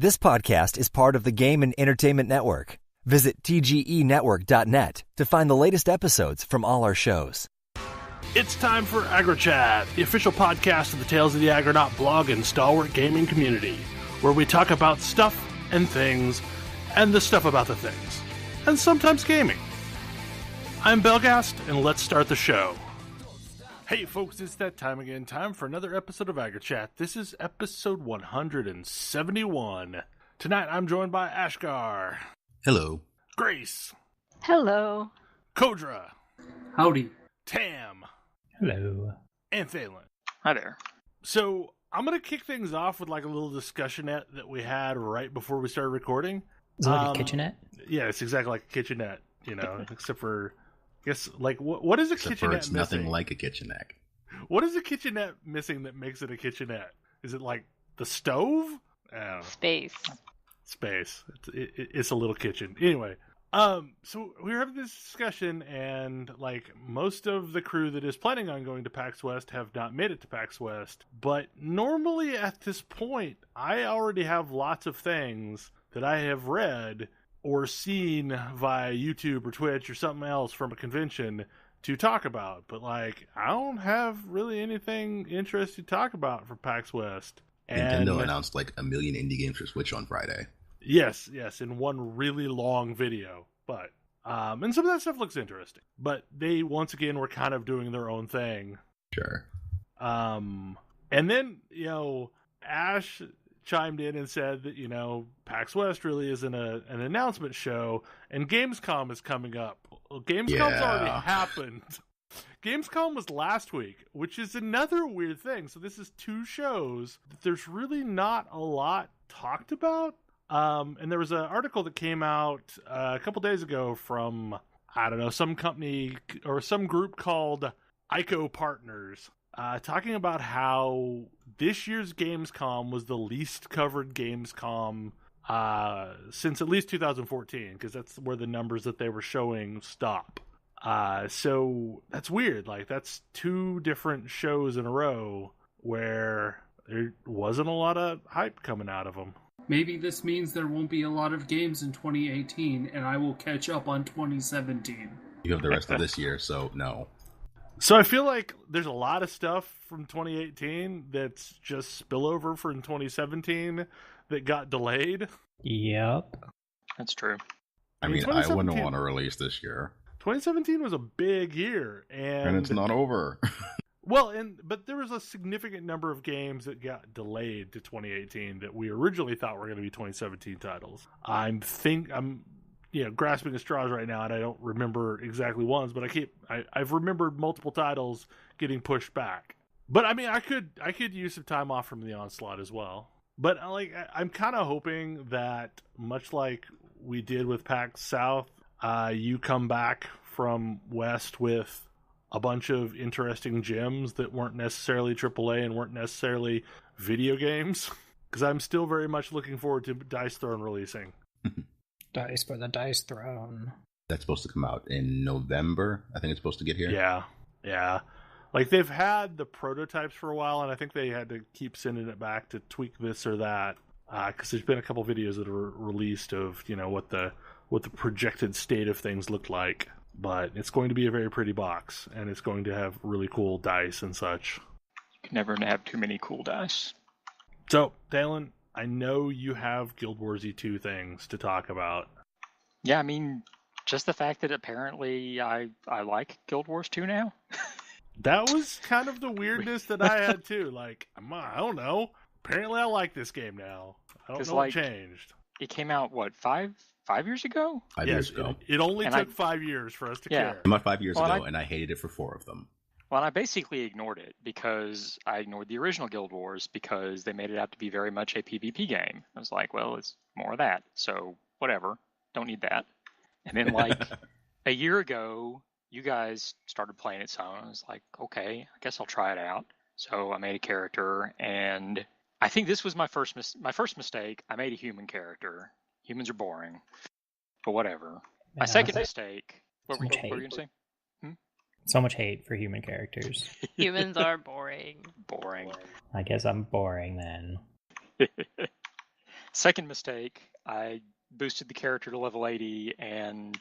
This podcast is part of the Game and Entertainment Network. Visit tgenetwork.net to find the latest episodes from all our shows. It's time for AggroChat, the official podcast of the Tales of the Agronaut blog and stalwart gaming community, where we talk about stuff and things, and the stuff about the things, and sometimes gaming. I'm Belgast, and let's start the show. Hey folks, it's that time again. Time for another episode of AggroChat. This is episode 171. Tonight I'm joined by Ashgar. Hello. Grace. Hello. Kodra. Howdy. Tam. Hello. And Thalen. Hi there. So, I'm going to kick things off with like a little discussionette that we had right before we started recording. Is it like a kitchenette? Yeah, it's exactly like a kitchenette, you know, except for, I guess, like, what is a Except kitchenette it's missing? nothing like a kitchenette. What is a kitchenette missing that makes it a kitchenette? Is it like the stove? I don't know. Space. It's a little kitchen. Anyway, so we were having this discussion, and like most of the crew that is planning on going to Pax West have not made it to Pax West. But normally at this point, I already have lots of things that I have read or seen via YouTube or Twitch or something else from a convention to talk about. But like, I don't have really anything interesting to talk about for PAX West. Nintendo announced like a million indie games for Switch on Friday. Yes, in one really long video. But and some of that stuff looks interesting. But they once again were kind of doing their own thing. Sure. And then, you know, Ash chimed in and said that, you know, PAX West really isn't an announcement show, and Gamescom is coming up. Well, Gamescom's already happened. Gamescom was last week, which is another weird thing. So this is two shows that there's really not a lot talked about. And there was an article that came out a couple days ago from, I don't know, some company or some group called ICO Partners, talking about how this year's Gamescom was the least covered Gamescom since at least 2014, because that's where the numbers that they were showing stop. So that's weird. Like, that's two different shows in a row where there wasn't a lot of hype coming out of them. Maybe this means there won't be a lot of games in 2018, and I will catch up on 2017. You have the rest of this year, so no. So I feel like there's a lot of stuff from 2018 that's just spillover from 2017 that got delayed. Yep. That's true. I mean, I wouldn't want to release this year. 2017 was a big year, and it's not over. Well, but there was a significant number of games that got delayed to 2018 that we originally thought were going to be 2017 titles. I'm grasping at straws right now, and I don't remember exactly ones, but I've remembered multiple titles getting pushed back. But I mean, I could use some time off from the onslaught as well. But like, I'm kind of hoping that, much like we did with PAX South, you come back from West with a bunch of interesting gems that weren't necessarily AAA and weren't necessarily video games. Because I'm still very much looking forward to Dice Throne releasing. Dice for the Dice Throne. That's supposed to come out in November. I think it's supposed to get here. Yeah. Like, they've had the prototypes for a while, and I think they had to keep sending it back to tweak this or that. Because there's been a couple videos that are released of, you know, what the projected state of things looked like. But it's going to be a very pretty box, and it's going to have really cool dice and such. You can never have too many cool dice. So, Thalen, I know you have Guild Wars E2 things to talk about. Yeah, I mean, just the fact that apparently I like Guild Wars 2 now. That was kind of the weirdness that I had too. Like, I don't know. Apparently I like this game now. I don't know what changed. It came out, what, five years ago? 5 years ago. It only took 5 years for us to care. It came out 5 years ago, and I hated it for 4 of them. Well, I basically ignored it because I ignored the original Guild Wars because they made it out to be very much a PvP game. I was like, well, it's more of that. So, whatever. Don't need that. And then, like, a year ago, you guys started playing it some. I was like, okay, I guess I'll try it out. So I made a character, and I think this was my first mistake. I made a human character. Humans are boring, but whatever. My second mistake. What were you going to say? So much hate for human characters. Humans are boring. Boring. I guess I'm boring then. Second mistake, I boosted the character to level 80 and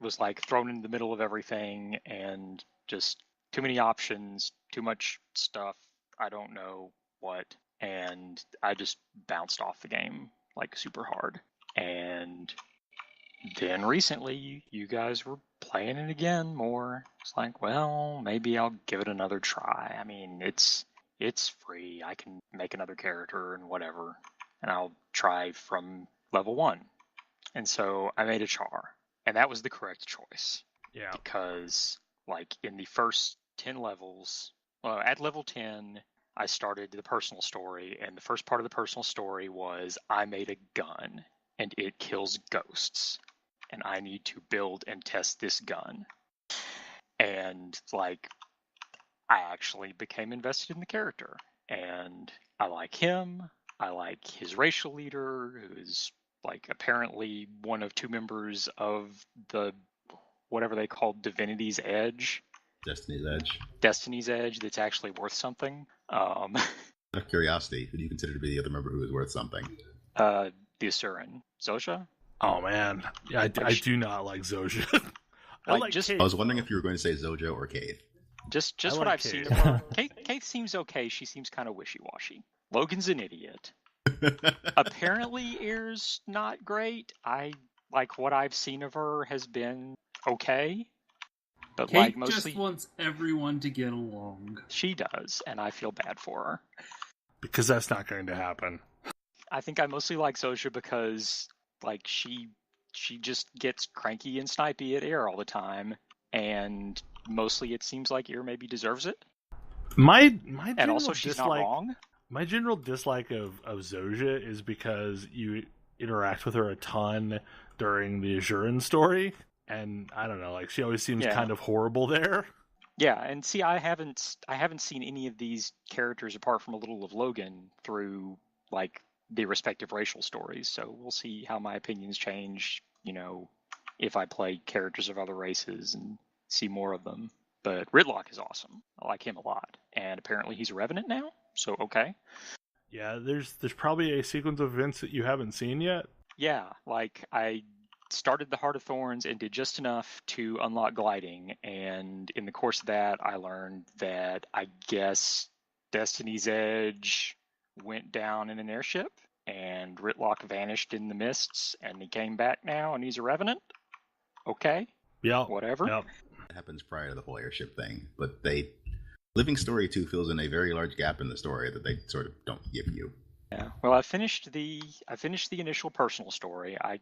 was like thrown into the middle of everything and just too many options, too much stuff. I don't know what. And I just bounced off the game like super hard. And then recently, you guys were playing it again more. It's like, well, maybe I'll give it another try. I mean, it's free. I can make another character and whatever, and I'll try from level 1. And so I made a Char, and that was the correct choice. Yeah. Because, like, in the first 10 levels, well, at level 10, I started the personal story, and the first part of the personal story was I made a gun, and it kills ghosts. And I need to build and test this gun. And, like, I actually became invested in the character. And I like him. I like his racial leader, who's, like, apparently one of 2 members of the, whatever they call Divinity's Edge. Destiny's Edge that's actually worth something. Out of curiosity, who do you consider to be the other member who is worth something? The Asuran. Zosha? Oh man, yeah, I do not like Zosha. I like just. Kate, I was wondering if you were going to say Zoja or Cave. Just I what like I've Kate. seen of her. Kate seems okay. She seems kind of wishy-washy. Logan's an idiot. Apparently, Ear's not great. I like what I've seen of her has been okay, but Kate like mostly just wants everyone to get along. she does, and I feel bad for her. because that's not going to happen. I think I mostly like Zosha because like she just gets cranky and snipey at Air all the time, and mostly it seems like Air maybe deserves it. My And also she's not wrong. My general dislike of Zosha is because you interact with her a ton during the Azuran story, and I don't know, like she always seems kind of horrible there. Yeah, and see, I haven't seen any of these characters apart from a little of Logan through like the respective racial stories. So we'll see how my opinions change, you know, if I play characters of other races and see more of them. But Ridlock is awesome. I like him a lot, and apparently he's a Revenant now. So okay. Yeah, there's probably a sequence of events that you haven't seen yet. Yeah, like I started the Heart of Thorns and did just enough to unlock gliding, and in the course of that, I learned that I guess Destiny's Edge went down in an airship, and Ritlock vanished in the mists, and he came back now, and he's a Revenant. Okay. Yeah. Whatever. Yep. It happens prior to the whole airship thing, but Living Story 2 fills in a very large gap in the story that they sort of don't give you. Yeah. Well, I finished the initial personal story. I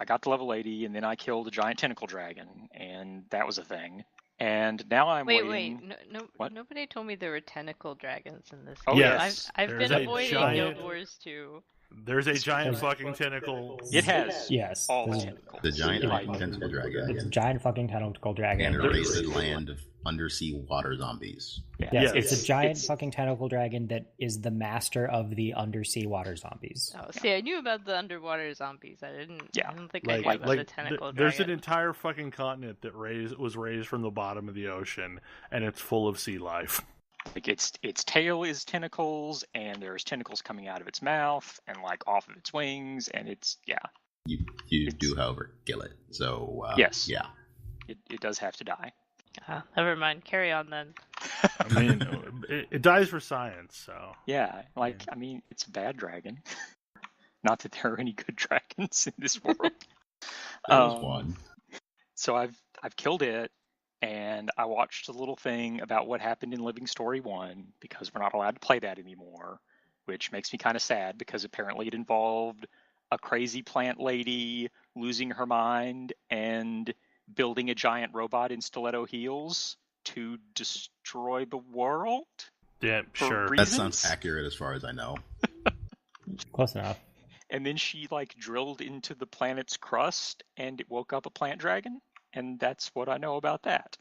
got to level 80, and then I killed a giant tentacle dragon, and that was a thing. And now I'm waiting. What? Nobody told me there were tentacle dragons in this Oh, game. yes. I've There's been a avoiding giant- Guild Wars 2. There's a giant fucking tentacle. It has Yes. all the there's- tentacles. The giant Like, tentacle dragon. It's a giant fucking tentacle dragon. And a raided land of undersea water zombies. yeah. Yes, Yes. it's a giant fucking tentacle dragon that is the master of the undersea water zombies. Oh, see, I knew about the underwater zombies. I don't think I knew Like, about the tentacle there's an dragon. entire fucking continent that was raised from the bottom of the ocean, and it's full of sea life. Like its tail is tentacles, and there's tentacles coming out of its mouth and like off of its wings, and it's You do, however, kill it. So Yes. yeah. it does have to die. Never mind. Carry on then. I mean, it dies for science, so. Yeah, like I mean, it's a bad dragon. Not that there are any good dragons in this world. That was one. So I've killed it, and I watched a little thing about what happened in Living Story 1 because we're not allowed to play that anymore, which makes me kind of sad because apparently it involved a crazy plant lady losing her mind and building a giant robot in stiletto heels to destroy the world. Yeah, For sure. That reasons? sounds accurate as far as I know. Close enough. And then she like drilled into the planet's crust and it woke up a plant dragon, and that's what I know about that.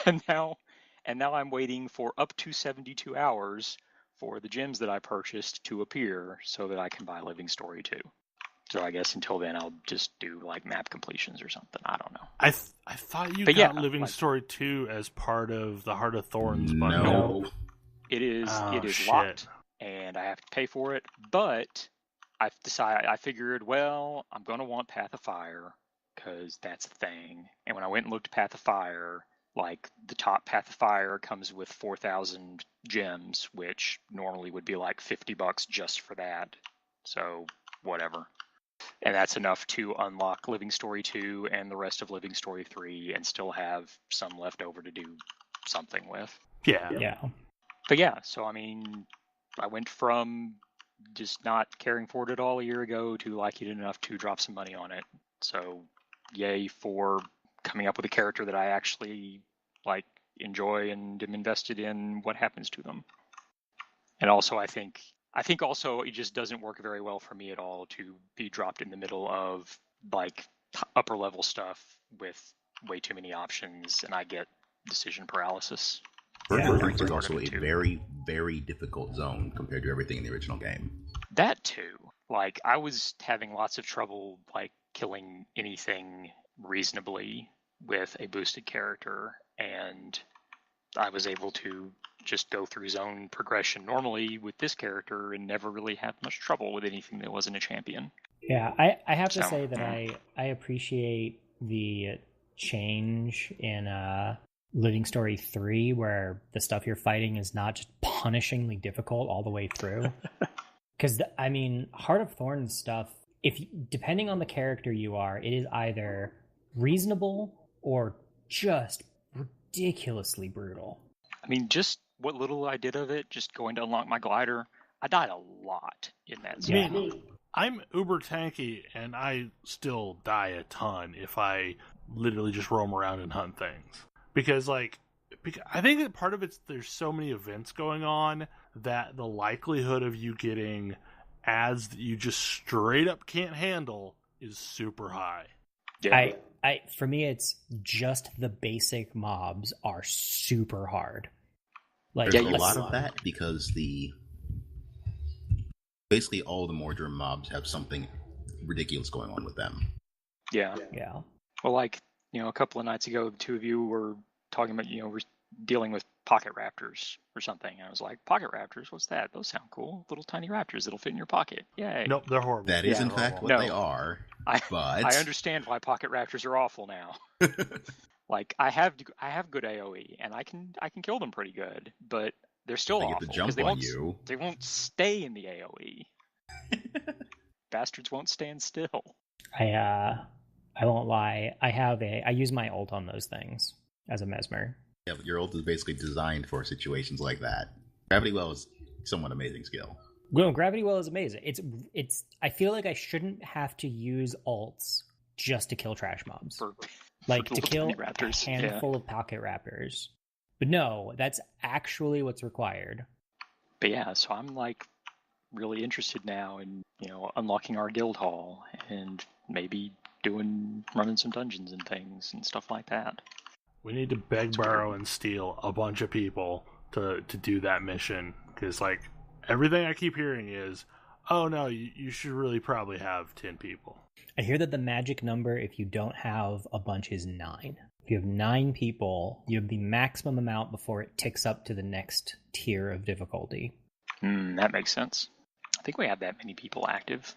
and now I'm waiting for up to 72 hours for the gems that I purchased to appear so that I can buy Living Story 2. So I guess until then I'll just do like map completions or something. I don't know. I thought you But got yeah, Living like- Story 2 as part of the Heart of Thorns bundle. No. It is Oh, it is shit. locked and I have to pay for it, but I figured, well, I'm going to want Path of Fire because that's a thing. And when I went and looked at Path of Fire, like the top Path of Fire comes with 4,000 gems, which normally would be like $50 just for that. So whatever. And that's enough to unlock Living Story 2 and the rest of Living Story 3 and still have some left over to do something with. Yeah. But yeah, so I mean, I went from just not caring for it at all a year ago to liking it enough to drop some money on it. So yay for coming up with a character that I actually like, enjoy, and am invested in what happens to them. And also I think also it just doesn't work very well for me at all to be dropped in the middle of like upper level stuff with way too many options, and I get decision paralysis. Burning is also a very, very difficult zone compared to everything in the original game. That too. Like, I was having lots of trouble, like, killing anything reasonably with a boosted character, and I was able to just go through zone progression normally with this character and never really have much trouble with anything that wasn't a champion. Yeah, I have to say that I appreciate the change in Living Story 3, where the stuff you're fighting is not just punishingly difficult all the way through. Because, I mean, Heart of Thorns stuff, depending on the character you are, it is either reasonable or just ridiculously brutal. I mean, just what little I did of it, just going to unlock my glider, I died a lot in that zone. I mean, I'm uber tanky, and I still die a ton if I literally just roam around and hunt things. Because I think that part of it's there's so many events going on that the likelihood of you getting ads that you just straight up can't handle is super high. Yeah. For me, it's just the basic mobs are super hard. There's a lot of that because basically all the Mordor mobs have something ridiculous going on with them. Yeah. Well, like, a couple of nights ago, the two of you were talking about, we're dealing with pocket raptors or something. And I was like, pocket raptors? What's that? Those sound cool. Little tiny raptors that'll fit in your pocket. Yay. Nope, they're horrible. That is, in fact, what they are. But I understand why pocket raptors are awful now. Like, I have good AoE, and I can kill them pretty good, but they're still awful. They get the jump on you. They won't stay in the AoE. Bastards won't stand still. I won't lie. I use my ult on those things as a mesmer. Yeah, but your ult is basically designed for situations like that. Gravity Well is somewhat amazing skill. Well, Gravity Well is amazing. It's. I feel like I shouldn't have to use ults just to kill trash mobs. To kill a handful of pocket raptors. But no, that's actually what's required. But yeah, so I'm like really interested now in, unlocking our guild hall and maybe running some dungeons and things and stuff like that. We need to beg, borrow, and steal a bunch of people to do that mission. Because, everything I keep hearing is, oh no, you should really probably have 10 people. I hear that the magic number, if you don't have a bunch, is 9. If you have 9 people, you have the maximum amount before it ticks up to the next tier of difficulty. That makes sense. I think we have that many people active.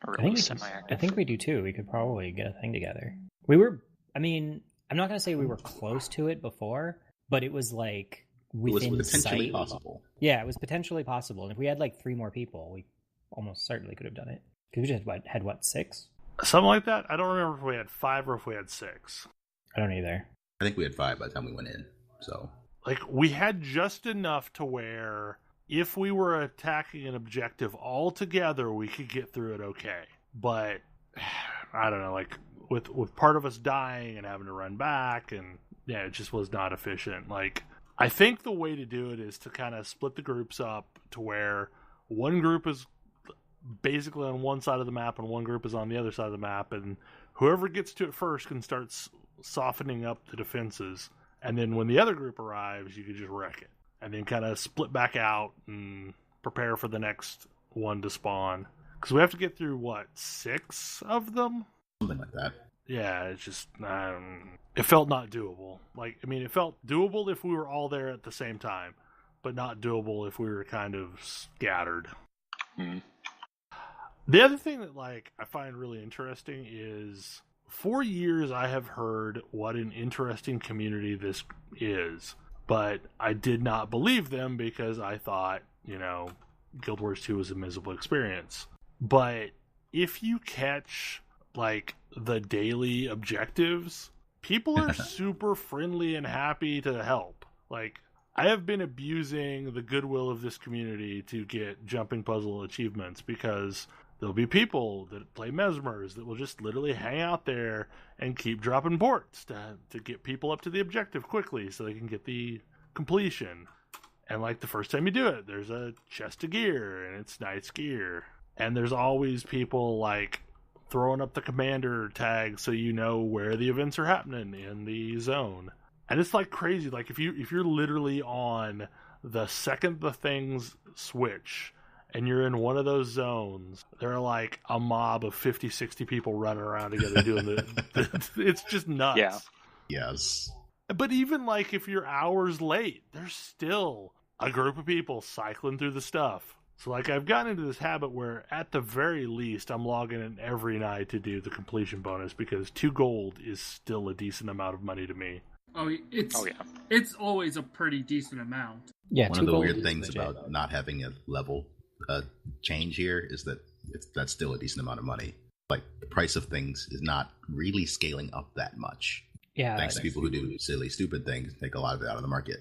Or at least semi-active. I think we do too. We could probably get a thing together. I'm not going to say we were close to it before, but it was like within it was potentially sight. Possible. Yeah, it was potentially possible. And if we had 3 more people, we almost certainly could have done it. Because we just had 6? Something like that? I don't remember if we had 5 or if we had 6. I don't either. I think we had 5 by the time we went in. So, we had just enough to where if we were attacking an objective all together, we could get through it okay. But I don't know, with part of us dying and having to run back, and yeah, it just was not efficient. I think the way to do it is to kind of split the groups up to where one group is basically on one side of the map and one group is on the other side of the map, and whoever gets to it first can start softening up the defenses, and then when the other group arrives, you can just wreck it, and then kind of split back out and prepare for the next one to spawn. Because we have to get through, 6 of them? Something like that. Yeah, it's just, it felt not doable. It felt doable if we were all there at the same time, but not doable if we were kind of scattered. The other thing that like I find really interesting is for years I have heard what an interesting community this is, but I did not believe them because I thought, Guild Wars 2 was a miserable experience. But if you catch like the daily objectives, people are super friendly and happy to help. Like, I have been abusing the goodwill of this community to get jumping puzzle achievements because there'll be people that play Mesmers that will just literally hang out there and keep dropping ports to get people up to the objective quickly so they can get the completion. And like the first time you do it, there's a chest of gear and it's nice gear. And there's always people like throwing up the commander tag so you know where the events are happening in the zone. And it's like crazy. Like if you're literally on the second the things switch and you're in one of those zones, there are like a mob of 50, 60 people running around together doing it's just nuts. Yeah. Yes. But even like if you're hours late, there's still a group of people cycling through the stuff. So like I've gotten into this habit where at the very least I'm logging in every night to do the completion bonus because 2 gold is still a decent amount of money to me. It's always a pretty decent amount. Yeah, one of the weird things about not having a level change here is that that's still a decent amount of money. Like the price of things is not really scaling up that much. Yeah, thanks to people who do silly, stupid things, take a lot of it out of the market.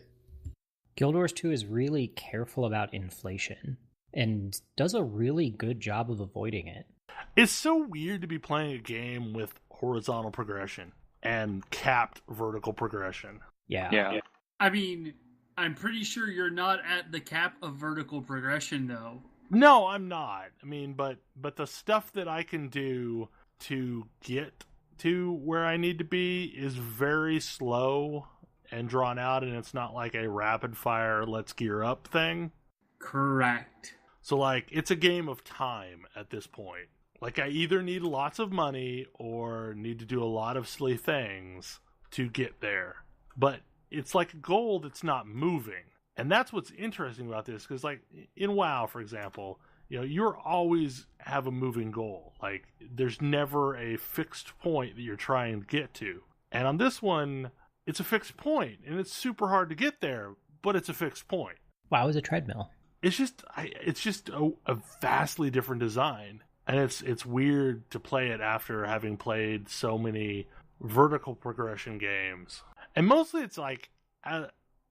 Guild Wars 2 is really careful about inflation and does a really good job of avoiding it. It's so weird to be playing a game with horizontal progression and capped vertical progression. Yeah. I mean, I'm pretty sure you're not at the cap of vertical progression, though. No, I'm not. I mean, but the stuff that I can do to get to where I need to be is very slow and drawn out, and it's not like a rapid fire let's gear up thing. Correct. So like it's a game of time at this point. Like I either need lots of money or need to do a lot of silly things to get there. But it's like a goal that's not moving. And that's what's interesting about this, because like in WoW, for example, you're always have a moving goal. Like there's never a fixed point that you're trying to get to. And on this one, it's a fixed point, and it's super hard to get there, but it's a fixed point. WoW is a treadmill. It's just a vastly different design, and it's weird to play it after having played so many vertical progression games. And mostly it's like,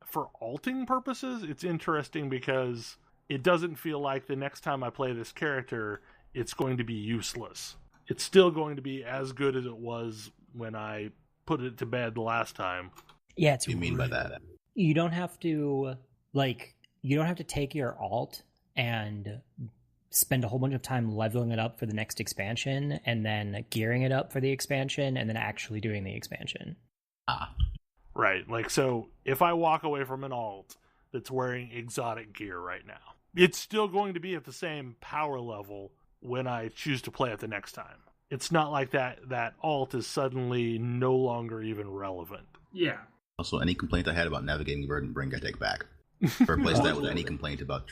for alting purposes, it's interesting because it doesn't feel like the next time I play this character, it's going to be useless. It's still going to be as good as it was when I put it to bed the last time. Yeah, What do you mean by that? You don't have to take your alt and spend a whole bunch of time leveling it up for the next expansion and then gearing it up for the expansion and then actually doing the expansion. Right. Like, so if I walk away from an alt that's wearing exotic gear right now, it's still going to be at the same power level when I choose to play it the next time. It's not like that alt is suddenly no longer even relevant. Yeah. Also, any complaint I had about navigating the Verdant Brink, I take back. Replace that with any complaint about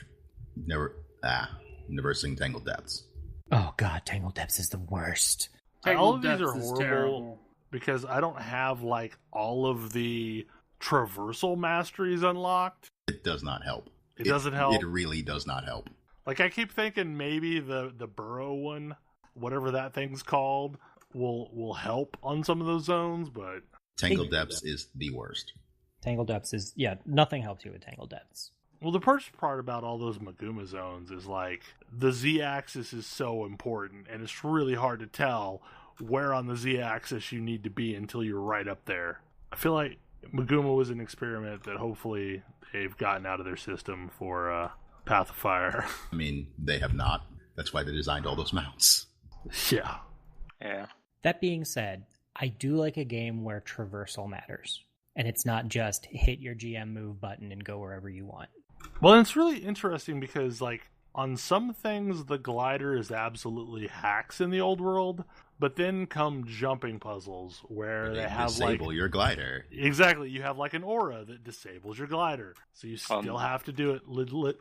never seeing Tangled Depths. Oh god, Tangled Depths is the worst. All of these are horrible terrible. because I don't have like all of the traversal masteries unlocked. It does not help. It doesn't help. It really does not help. Like I keep thinking maybe the burrow one, whatever that thing's called, will help on some of those zones, but Tangled Depths is the worst. Tangled Depths is, nothing helps you with Tangled Depths. well, the first part about all those Maguma zones is like the Z-axis is so important, and it's really hard to tell where on the Z-axis you need to be until you're right up there. I feel like Maguma was an experiment that hopefully they've gotten out of their system for Path of Fire. I mean, they have not. That's why they designed all those mounts. Yeah. Yeah. That being said, I do like a game where traversal matters. And it's not just hit your GM move button and go wherever you want. Well, it's really interesting because, like, on some things, the glider is absolutely hacks in the old world, but then come jumping puzzles where they have, disable your glider. Exactly. You have, like, an aura that disables your glider. So you still have to do it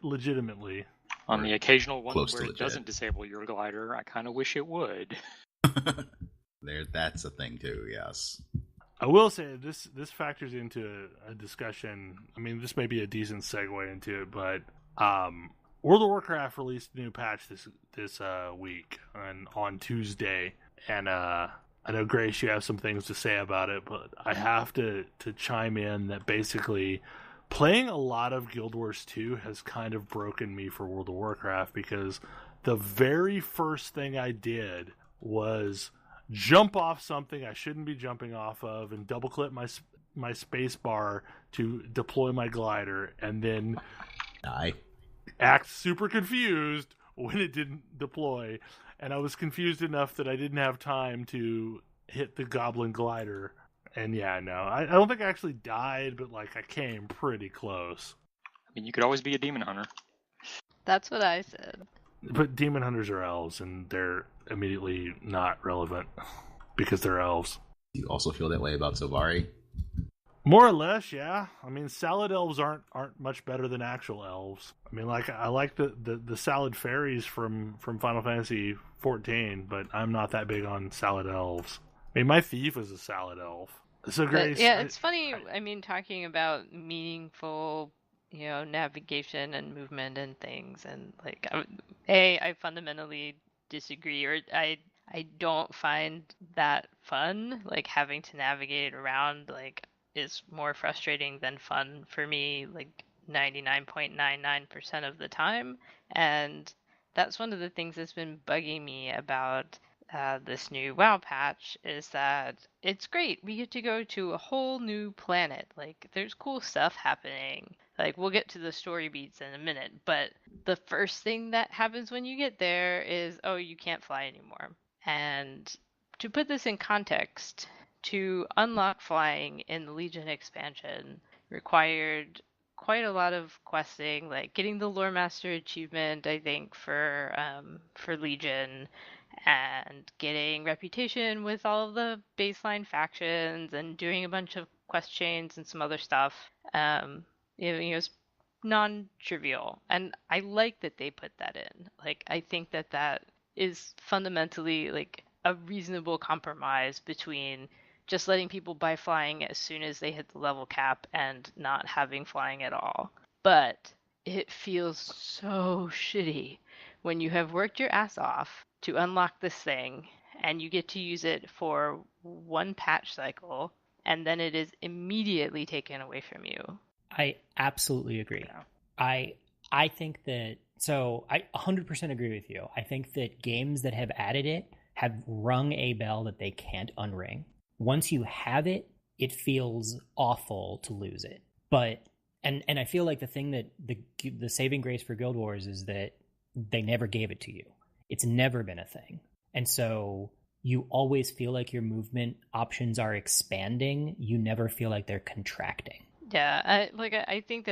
legitimately. On the occasional one close where to it doesn't disable your glider, I kind of wish it would. That's a thing too. Yes. I will say this factors into a discussion. I mean, this may be a decent segue into it, but World of Warcraft released a new patch this week on Tuesday, and I know, Grace, you have some things to say about it, but I have to chime in that basically playing a lot of Guild Wars 2 has kind of broken me for World of Warcraft, because the very first thing I did was jump off something I shouldn't be jumping off of and double click my space bar to deploy my glider, and then act super confused when it didn't deploy. And I was confused enough that I didn't have time to hit the goblin glider. And yeah, no, I don't think I actually died, but like I came pretty close. I mean, you could always be a demon hunter. That's what I said. But demon hunters are elves, and they're immediately not relevant because they're elves. You also feel that way about Sylvari? More or less, yeah. I mean, salad elves aren't much better than actual elves. I mean, like I like the salad fairies from Final Fantasy 14, but I'm not that big on salad elves. I mean, my thief is a salad elf. So Grace, yeah, it's funny. I mean, talking about meaningful, navigation and movement and things, and like, I fundamentally disagree, or I don't find that fun. Like having to navigate around, like, is more frustrating than fun for me, like 99.99% of the time. And that's one of the things that's been bugging me about this new WoW patch, is that it's great. We get to go to a whole new planet. Like, there's cool stuff happening. Like, we'll get to the story beats in a minute, but the first thing that happens when you get there is, oh, you can't fly anymore. And to put this in context, to unlock flying in the Legion expansion required quite a lot of questing, like getting the Lore Master achievement, I think, for Legion, and getting reputation with all of the baseline factions, and doing a bunch of quest chains and some other stuff. It's non-trivial, and I like that they put that in. Like, I think that is fundamentally like a reasonable compromise between just letting people buy flying as soon as they hit the level cap and not having flying at all. But it feels so shitty when you have worked your ass off to unlock this thing and you get to use it for one patch cycle, and then it is immediately taken away from you. I absolutely agree. I think that, so I 100% agree with you. I think that games that have added it have rung a bell that they can't unring. Once you have it, it feels awful to lose it. But and I feel like the thing that the saving grace for Guild Wars is that they never gave it to you. It's never been a thing. And so you always feel like your movement options are expanding. You never feel like they're contracting. Yeah, I think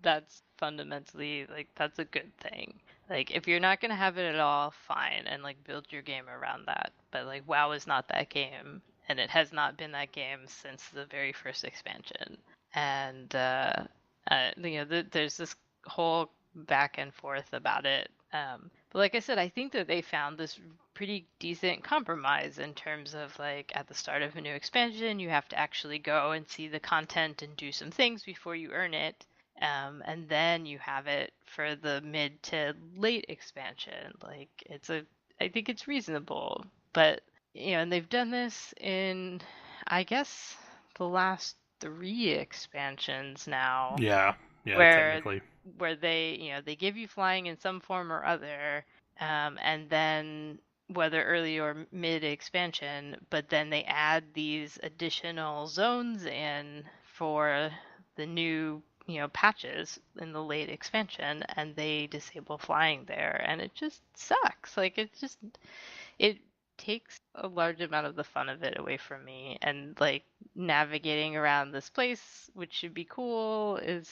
that's fundamentally, like, that's a good thing. Like, if you're not going to have it at all, fine, and like build your game around that. But like, WoW is not that game, and it has not been that game since the very first expansion. And there's this whole back and forth about it. But like I said, I think that they found this pretty decent compromise in terms of, like, at the start of a new expansion, you have to actually go and see the content and do some things before you earn it. And then you have it for the mid to late expansion. Like, I think it's reasonable. But, and they've done this in, I guess, the last 3 expansions now. Yeah, technically. Where they give you flying in some form or other, and then whether early or mid expansion, but then they add these additional zones in for the new patches in the late expansion, and they disable flying there, and it just sucks. Like, it takes a large amount of the fun of it away from me. And like, navigating around this place, which should be cool, is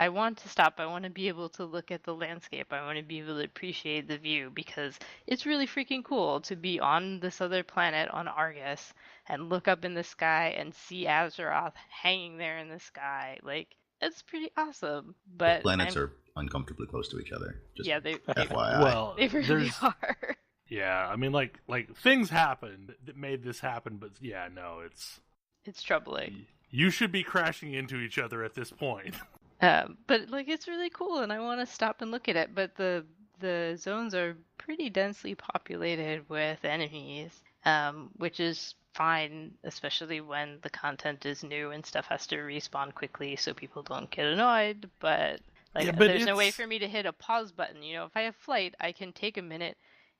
I want to stop. I want to be able to look at the landscape. I want to be able to appreciate the view, because it's really freaking cool to be on this other planet on Argus and look up in the sky and see Azeroth hanging there in the sky. Like, it's pretty awesome. But planets are uncomfortably close to each other. Just Yeah, they FYI. Well, they really are. Yeah, I mean, like things happened that made this happen, but yeah, no, It's troubling. You should be crashing into each other at this point. But like it's really cool, and I want to stop and look at it. But the zones are pretty densely populated with enemies, which is fine, especially when the content is new and stuff has to respawn quickly, so people don't get annoyed. But like, Yeah, but there's no way for me to hit a pause button. You know, if I have flight, I can take a minute,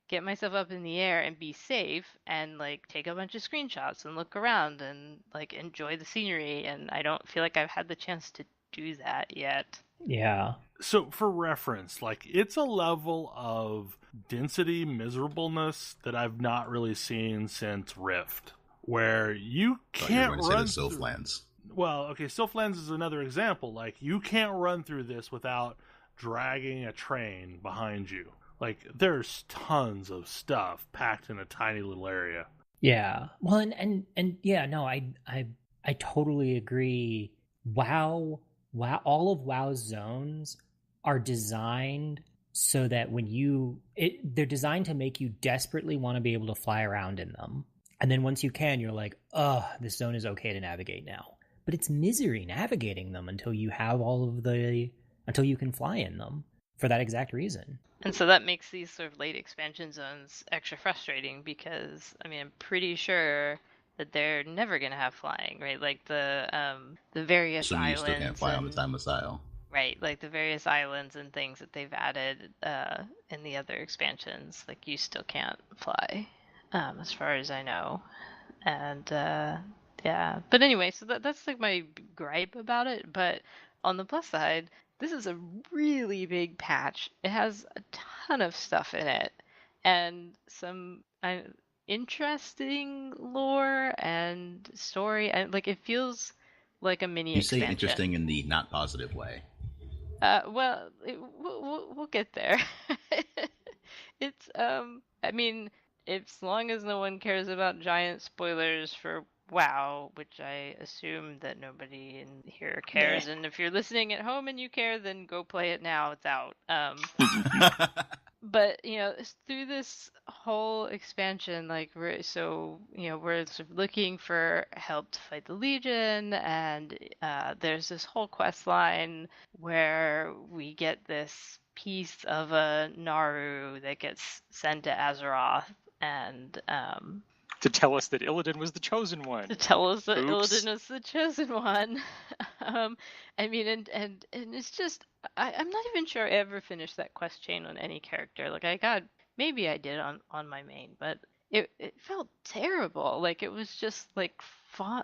get myself up in the air and be safe, and like take a bunch of screenshots and look around and like enjoy the scenery. And I don't feel like I've had the chance to do that yet. Yeah. So for reference, like it's a level of density miserableness that I've not really seen since Rift, where you can't run through Sylphlands. Well, okay, Sylphlands is another example. Like you can't run through this without dragging a train behind you. Like there's tons of stuff packed in a tiny little area. Yeah. Well, and yeah, no, I totally agree. WoW, all of WoW's zones are designed so that they're designed to make you desperately want to be able to fly around in them. And then once you can, you're like, this zone is okay to navigate now. But it's misery navigating them until you have until you can fly in them for that exact reason. And so that makes these sort of late expansion zones extra frustrating because, I mean, I'm pretty sure that they're never going to have flying, right? Like the various islands. So you still can't fly on the time of Sile. Right, like the various islands and things that they've added in the other expansions, like you still can't fly, as far as I know. And yeah, but anyway, so that's like my gripe about it. But on the plus side, this is a really big patch. It has a ton of stuff in it, and some interesting lore and story, and like it feels like a mini expansion. You say interesting in the not positive way. Well, we'll get there. It's I mean, as long as no one cares about giant spoilers for WoW, which I assume that nobody in here cares, and if you're listening at home and you care, then go play it now. It's out. But you know, through this whole expansion, like we're sort of looking for help to fight the Legion, and there's this whole quest line where we get this piece of a Naru that gets sent to Azeroth, and to tell us that Illidan was the chosen one. To tell us that Oops. Illidan was the chosen one. I mean, and it's just, I'm not even sure I ever finished that quest chain on any character. Like maybe I did on my main, but it felt terrible. Like it was just like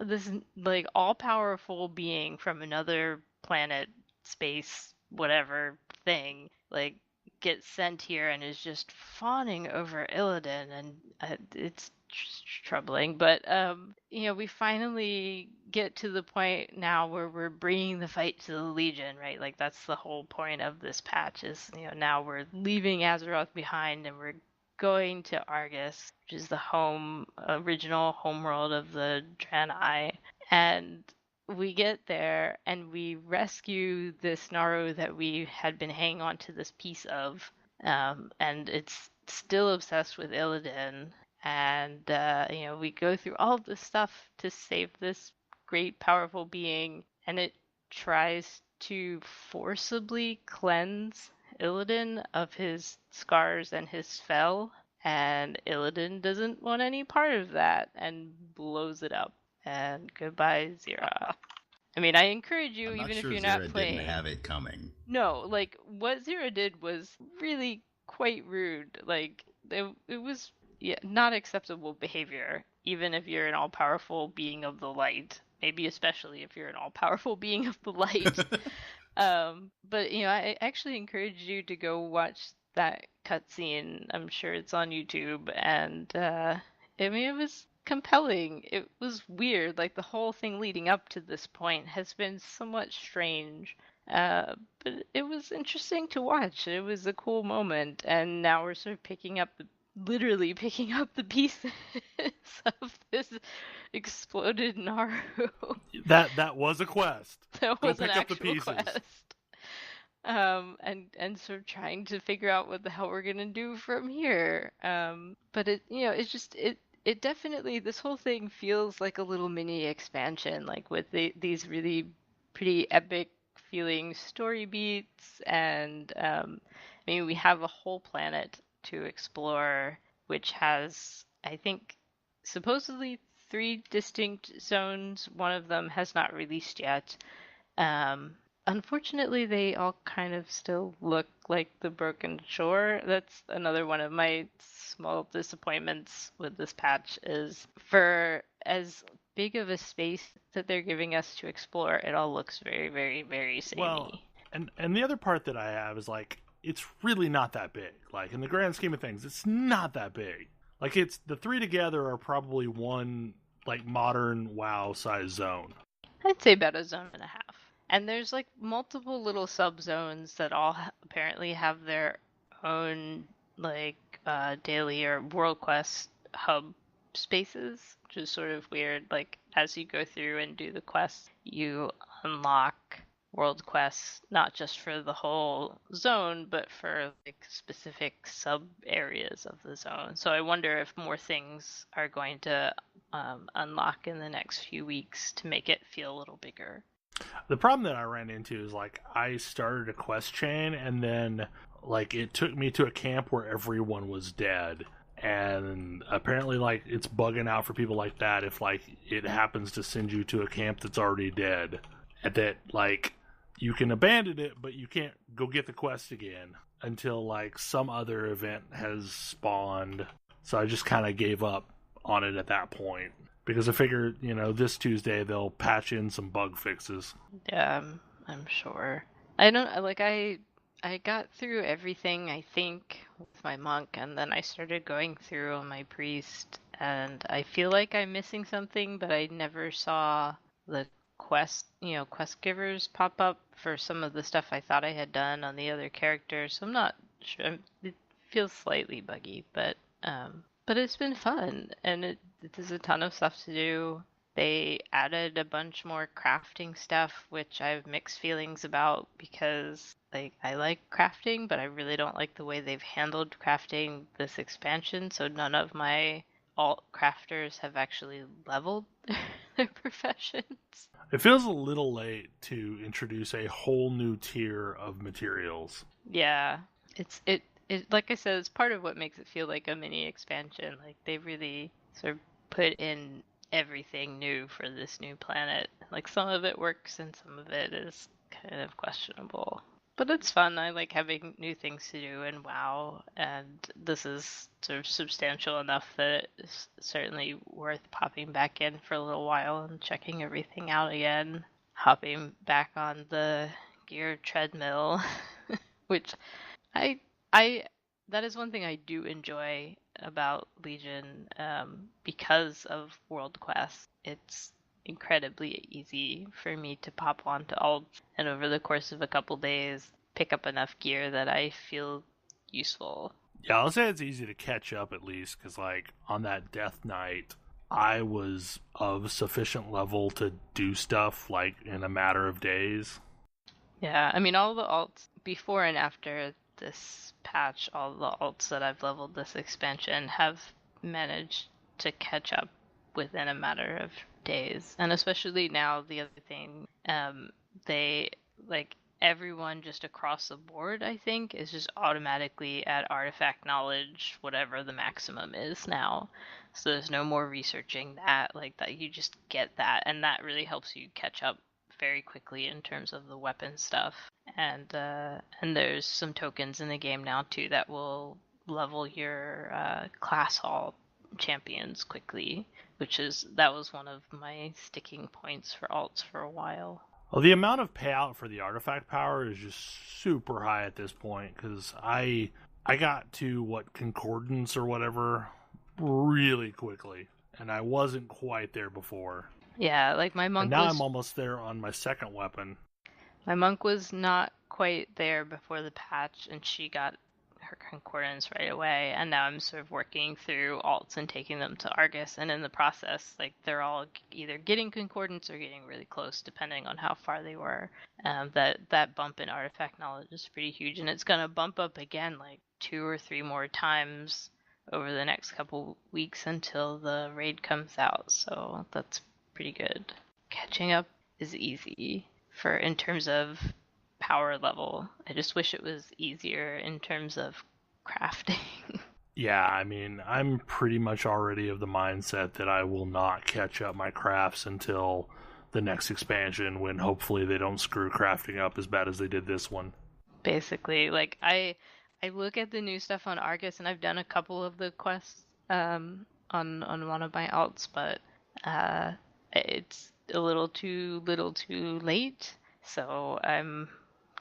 this like all powerful being from another planet, space, whatever thing, like gets sent here and is just fawning over Illidan, and it's troubling. But we finally get to the point now where we're bringing the fight to the Legion, right? Like that's the whole point of this patch is, now we're leaving Azeroth behind and we're going to Argus, which is the original homeworld of the Draenei. And we get there and we rescue this Naru that we had been hanging on to this piece of, and it's still obsessed with Illidan. And we go through all of this stuff to save this great, powerful being, and it tries to forcibly cleanse Illidan of his scars and his spell, and Illidan doesn't want any part of that and blows it up. And goodbye, Zira. I mean, I encourage you, even if you're not playing. Didn't have it coming. No, like what Zira did was really quite rude. Like it was not acceptable behavior, even if you're an all-powerful being of the light. Maybe especially if you're an all-powerful being of the light. But I actually encourage you to go watch that cutscene. I'm sure it's on YouTube, and I mean, it was compelling. It was weird. Like the whole thing leading up to this point has been somewhat strange, but it was interesting to watch. It was a cool moment, and now we're sort of literally picking up the pieces of this exploded Naru. That was a quest. That was an pick up the actual pieces. quest. and sort of trying to figure out what the hell we're gonna do from here. But it's just it definitely, this whole thing feels like a little mini expansion, like with these really pretty epic feeling story beats, and I mean, we have a whole planet to explore, which has, I think, supposedly 3 distinct zones. One of them has not released yet. Um, Unfortunately, they all kind of still look like the Broken Shore. That's another one of my small disappointments with this patch, is for as big of a space that they're giving us to explore, it all looks very, very, very samey. Well, and the other part that I have is like, it's really not that big. Like, in the grand scheme of things, it's not that big. Like, it's the 3 together are probably one like modern WoW size zone. I'd say about a zone and a half. And there's like multiple little subzones that all apparently have their own like daily or world quest hub spaces, which is sort of weird. Like, as you go through and do the quests, you unlock world quests not just for the whole zone, but for like specific sub areas of the zone. So I wonder if more things are going to unlock in the next few weeks to make it feel a little bigger. The problem that I ran into is, like, I started a quest chain, and then, like, it took me to a camp where everyone was dead. And apparently, like, it's bugging out for people like that if, like, it happens to send you to a camp that's already dead. And that, like, you can abandon it, but you can't go get the quest again until, like, some other event has spawned. So I just kind of gave up on it at that point. Because I figured, this Tuesday they'll patch in some bug fixes. Yeah, I'm sure. I got through everything, I think, with my monk, and then I started going through on my priest, and I feel like I'm missing something, but I never saw the quest givers pop up for some of the stuff I thought I had done on the other characters, so I'm not sure. It feels slightly buggy, but it's been fun, and there's a ton of stuff to do. They added a bunch more crafting stuff, which I have mixed feelings about, because I like crafting, but I really don't like the way they've handled crafting this expansion. So none of my alt crafters have actually leveled their professions. It feels a little late to introduce a whole new tier of materials. Yeah, it like I said, it's part of what makes it feel like a mini expansion. Like, they really sort of put in everything new for this new planet. Like, some of it works and some of it is kind of questionable. But it's fun. I like having new things to do in WoW, and this is sort of substantial enough that it's certainly worth popping back in for a little while and checking everything out again. Hopping back on the gear treadmill, which that is one thing I do enjoy about Legion, because of World Quest. It's incredibly easy for me to pop onto alt, and over the course of a couple days pick up enough gear that I feel useful. Yeah, I'll say it's easy to catch up, at least, because, like, on that death night, I was of sufficient level to do stuff, like, in a matter of days. Yeah, I mean, all the alts before and after this patch, all the alts that I've leveled this expansion have managed to catch up within a matter of days. And especially now, the other thing, they, like, everyone just across the board, I think, is just automatically at artifact knowledge, whatever the maximum is now. So there's no more researching that, like, that you just get that, and that really helps you catch up very quickly in terms of the weapon stuff. And there's some tokens in the game now too that will level your class hall champions quickly, that was one of my sticking points for alts for a while. Well, the amount of payout for the artifact power is just super high at this point, because I got to, Concordance or whatever really quickly, and I wasn't quite there before. Yeah, like my monk and now I'm almost there on my second weapon. My monk was not quite there before the patch, and she got her concordance right away, and now I'm sort of working through alts and taking them to Argus, and in the process, like, they're all either getting concordance or getting really close, depending on how far they were. That bump in artifact knowledge is pretty huge, and it's gonna bump up again like 2 or 3 more times over the next couple weeks until the raid comes out, so that's pretty good. Catching up is easy in terms of power level. I just wish it was easier in terms of crafting. Yeah, I mean, I'm pretty much already of the mindset that I will not catch up my crafts until the next expansion, when hopefully they don't screw crafting up as bad as they did this one. Basically, like, I look at the new stuff on Argus, and I've done a couple of the quests on one of my alts, but it's a little too late. So I'm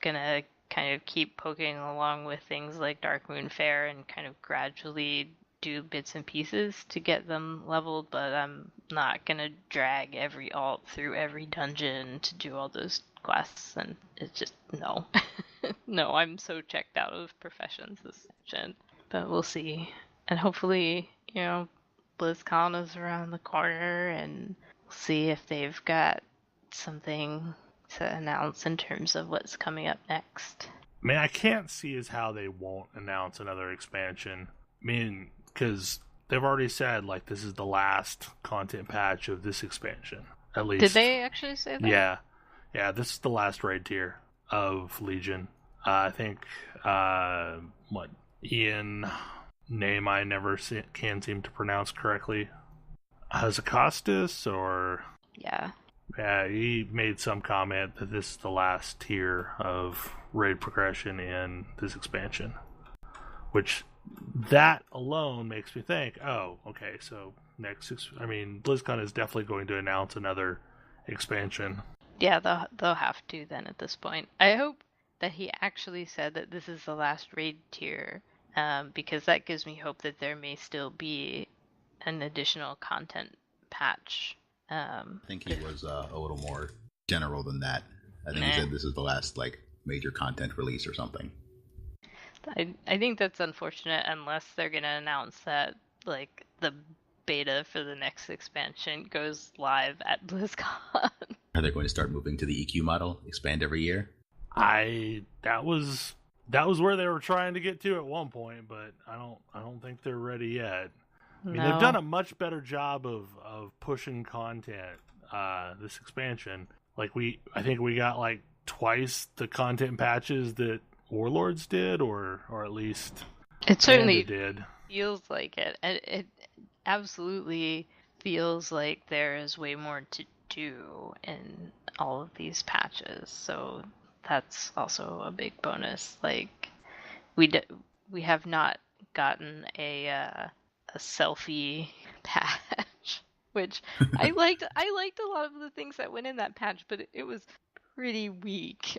gonna kind of keep poking along with things like Darkmoon Faire and kind of gradually do bits and pieces to get them leveled, but I'm not gonna drag every alt through every dungeon to do all those quests, and it's just no. No, I'm so checked out of professions this section. But we'll see. And hopefully, BlizzCon is around the corner, and we'll see if they've got something to announce in terms of what's coming up next. I mean, I can't see as how they won't announce another expansion. I mean, because they've already said, like, this is the last content patch of this expansion, at least. Did they actually say that? Yeah, this is the last raid tier of Legion. I think, Ian, name I never can seem to pronounce correctly, Hazakostas, or... Yeah, he made some comment that this is the last tier of raid progression in this expansion. Which, that alone makes me think, oh, okay, so BlizzCon is definitely going to announce another expansion. Yeah, they'll have to then at this point. I hope that he actually said that this is the last raid tier, because that gives me hope that there may still be an additional content patch. I think he was a little more general than that. I think he said this is the last major content release or something. I think that's unfortunate, unless they're going to announce that the beta for the next expansion goes live at BlizzCon. Are they going to start moving to the EQ model, expand every year? That was where they were trying to get to at one point, but I don't think they're ready yet. I mean, they've done a much better job of pushing content this expansion. I think we got twice the content patches that Warlords did, or at least it certainly did. Feels like it. It absolutely feels like there is way more to do in all of these patches. So that's also a big bonus. We have not gotten a selfie patch, which I liked. I liked a lot of the things that went in that patch, but it was pretty weak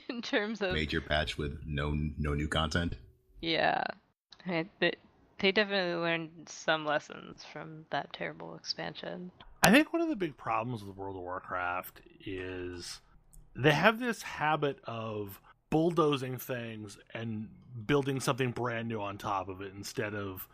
in terms of major patch with no new content. Yeah, they definitely learned some lessons from that terrible expansion. I think one of the big problems with World of Warcraft is they have this habit of bulldozing things and building something brand new on top of it, instead of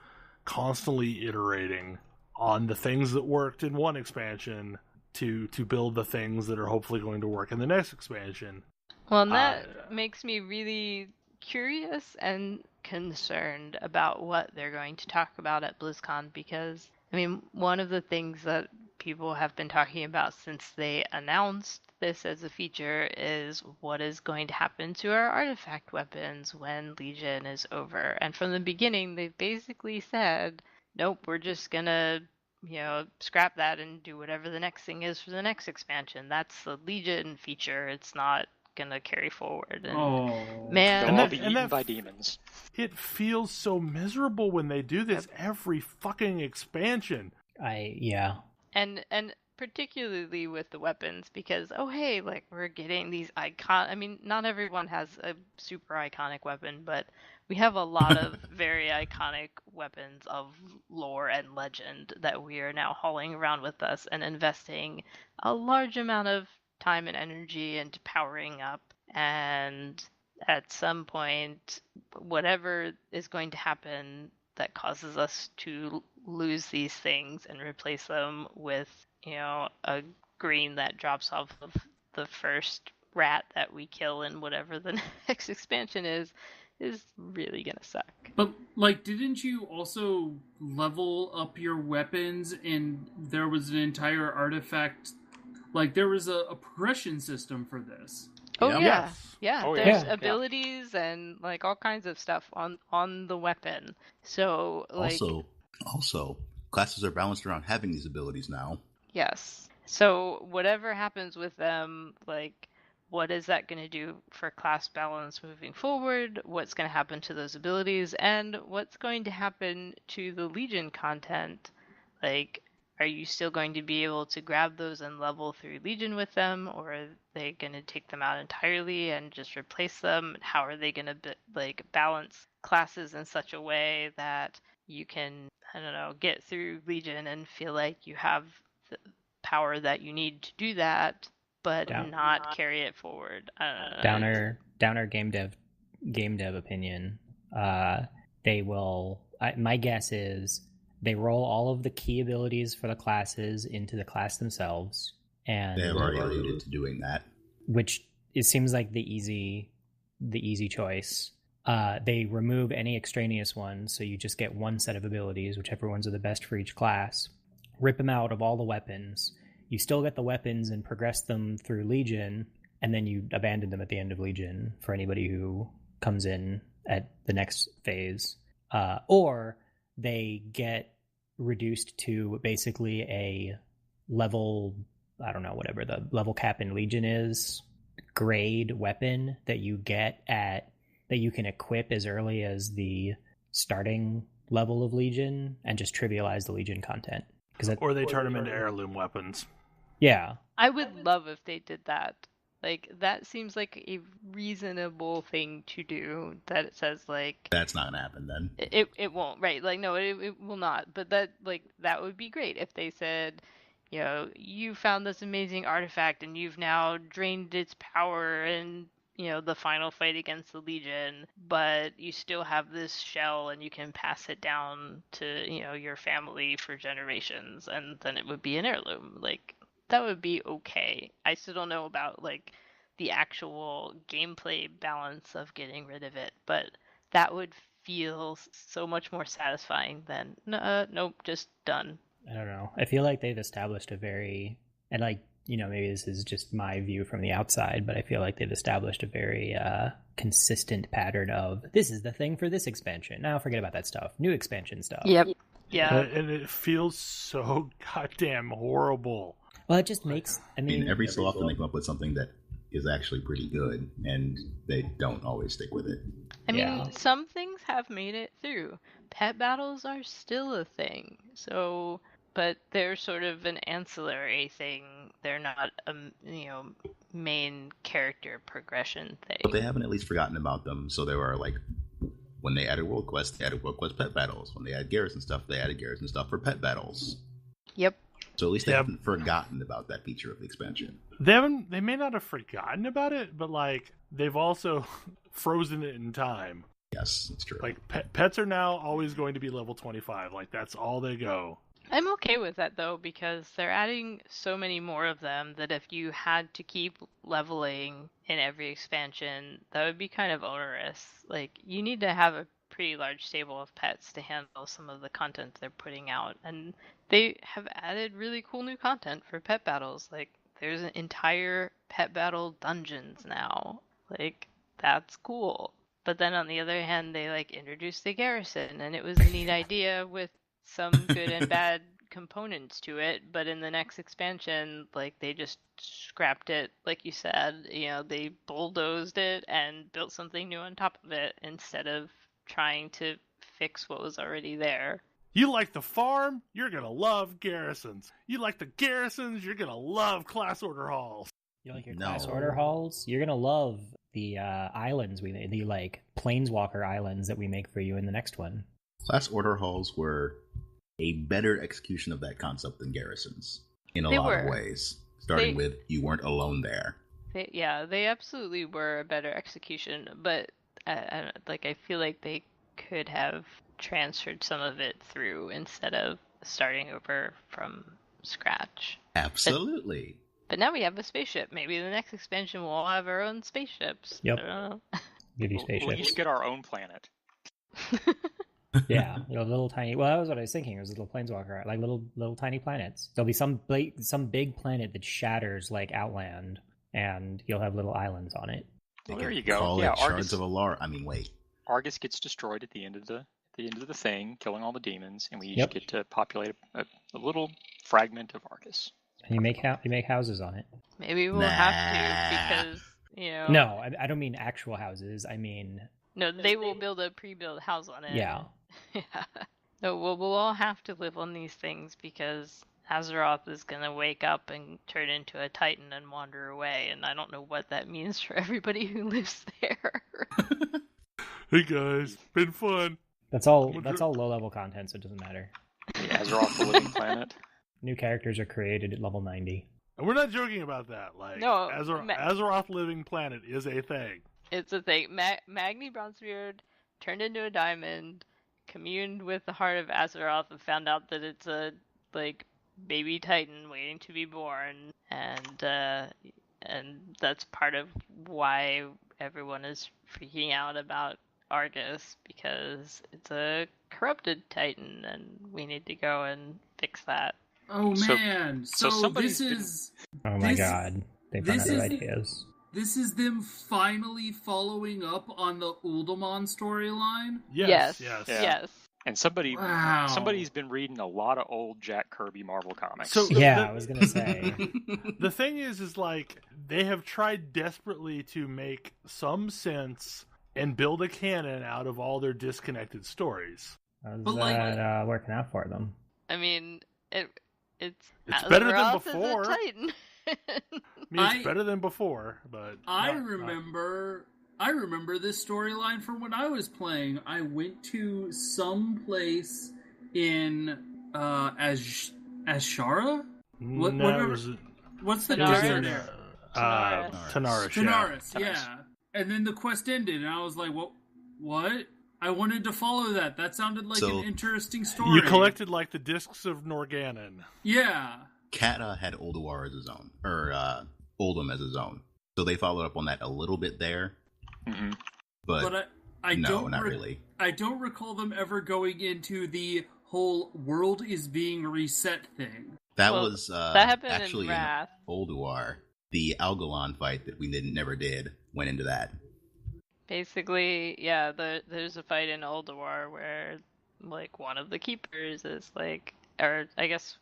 constantly iterating on the things that worked in one expansion to build the things that are hopefully going to work in the next expansion. Well, and that makes me really curious and concerned about what they're going to talk about at BlizzCon, because, I mean, one of the things that people have been talking about since they announced this as a feature is what is going to happen to our artifact weapons when Legion is over. And from the beginning, they've basically said, nope, we're just gonna, scrap that and do whatever the next thing is for the next expansion. That's the Legion feature. It's not gonna carry forward. And man, they'll all be eaten by demons. It feels so miserable when they do this every fucking expansion. And particularly with the weapons, because we're getting these not everyone has a super iconic weapon, but we have a lot of very iconic weapons of lore and legend that we are now hauling around with us and investing a large amount of time and energy into powering up. And at some point, whatever is going to happen that causes us to lose these things and replace them with, a green that drops off of the first rat that we kill in whatever the next expansion is really gonna suck. But, didn't you also level up your weapons and there was an entire artifact? There was a progression system for this. Oh, Yep. yeah. Yes. Yeah, Oh, yeah. there's Yeah. abilities and, all kinds of stuff on the weapon. So, Also, classes are balanced around having these abilities now. yes. So, whatever happens with them, what is that going to do for class balance moving forward? What's going to happen to those abilities? And what's going to happen to the Legion content? Are you still going to be able to grab those and level through Legion with them? Or are they going to take them out entirely and just replace them? How are they going to balance classes in such a way that you can, get through Legion and feel like you have the power that you need to do that, but not carry it forward? I don't know. Downer game dev opinion. They will. My guess is they roll all of the key abilities for the classes into the class themselves, and They have already alluded to doing that. which it seems like the easy choice. They remove any extraneous ones, so you just get one set of abilities, whichever ones are the best for each class. Rip them out of all the weapons. You still get the weapons and progress them through Legion, and then you abandon them at the end of Legion for anybody who comes in at the next phase. Or they get reduced to basically a level, I don't know, whatever the level cap in Legion is, grade weapon that you get that you can equip as early as the starting level of Legion and just trivialize the Legion content. Or they turn them into heirloom weapons. Yeah. I would love if they did that. That seems like a reasonable thing to do. That it says That's not gonna happen then. it won't, right? No, it will not. But that would be great if they said, you found this amazing artifact and you've now drained its power in the final fight against the Legion, but you still have this shell and you can pass it down to your family for generations, and then it would be an heirloom. That would be okay. I still don't know about the actual gameplay balance of getting rid of it, but that would feel so much more satisfying than nope, just done. I don't know. I feel like they've established a very, and maybe this is just my view from the outside, but I feel like they've established a very consistent pattern of, this is the thing for this expansion. Now forget about that stuff. New expansion stuff. Yep. Yeah. And it feels so goddamn horrible. Well, it just makes, I mean, every so often they come up with something that is actually pretty good, and they don't always stick with it. I mean, some things have made it through. Pet battles are still a thing, but they're sort of an ancillary thing. They're not a main character progression thing. But they haven't at least forgotten about them. So there were when they added World Quest, they added World Quest pet battles. When they added Garrison stuff, they added Garrison stuff for pet battles. Yep. So at least they haven't forgotten about that feature of the expansion. They may not have forgotten about it, but they've also frozen it in time. Yes, that's true. Pets are now always going to be level 25. That's all they go. I'm okay with that though, because they're adding so many more of them that if you had to keep leveling in every expansion, that would be kind of onerous. You need to have a pretty large stable of pets to handle some of the content they're putting out, and they have added really cool new content for pet battles. There's an entire pet battle dungeons now. That's cool. But then on the other hand, they introduced the garrison, and it was a neat idea with some good and bad components to it. But in the next expansion, they just scrapped it, like you said. They bulldozed it and built something new on top of it instead of trying to fix what was already there. You like the farm? You're gonna love garrisons. You like the garrisons? You're gonna love class order halls. You like your class order halls? You're gonna love the islands we made, the planeswalker islands that we make for you in the next one. Class order halls were a better execution of that concept than garrisons in a lot of ways. Starting with, you weren't alone there. They absolutely were a better execution, but I feel like they could have transferred some of it through instead of starting over from scratch. Absolutely. But now we have a spaceship. Maybe the next expansion we'll all have our own spaceships. Yep. I don't know. Give you We'll spaceships. each get our own planet. Yeah, little tiny. Well, that was what I was thinking. It was little planeswalker, like little tiny planets. There'll be some big planet that shatters like Outland, and you'll have little islands on it. They Well, there can you go. Call Yeah, it Shards of Alar. I mean, wait. Argus gets destroyed at the end of the thing, killing all the demons, and we each Yep. get to populate a little fragment of Argus. And you make houses on it. Maybe we'll have to because No, I don't mean actual houses. I mean No, they will build a pre-built house on it. yeah. Yeah. No, we'll all have to live on these things because Azeroth is gonna wake up and turn into a Titan and wander away, and I don't know what that means for everybody who lives there. Hey guys, been fun. That's all low level content, so it doesn't matter. The Azeroth, the living planet. New characters are created at level 90. And we're not joking about that. Like, No, Azeroth Living Planet is a thing. It's a thing. Magni Bronzebeard turned into a diamond, communed with the heart of Azeroth, and found out that it's a baby Titan waiting to be born, and that's part of why everyone is freaking out about Argus, because it's a corrupted Titan, and we need to go and fix that. Oh man! So this is Oh my god. They've run out of ideas. This is them finally following up on the Uldaman storyline. Yes. And Wow. somebody's been reading a lot of old Jack Kirby Marvel comics. So I was gonna say. The thing is like they have tried desperately to make some sense and build a canon out of all their disconnected stories. How's But, that working out for them? I mean, it's better than Azeroth is a before. Titan. I mean, it's better than before, but I remember this storyline from when I was playing. I went to some place in Ashara? What's the desert? Tanaris, yeah. And then the quest ended, and I was like, what? I wanted to follow that. That sounded like an interesting story. You collected like the discs of Norganon. Yeah. Kata had Ulduar as his own, or Uldum as his own. So they followed up on that a little bit there. Mm-hmm. But I don't not really. I don't recall them ever going into the whole world is being reset thing. That was that happened actually in Wrath. Ulduar. The Algalon fight that we never did went into that. Basically, yeah, there's a fight in Ulduar where, like, one of the keepers is, like, or I guess,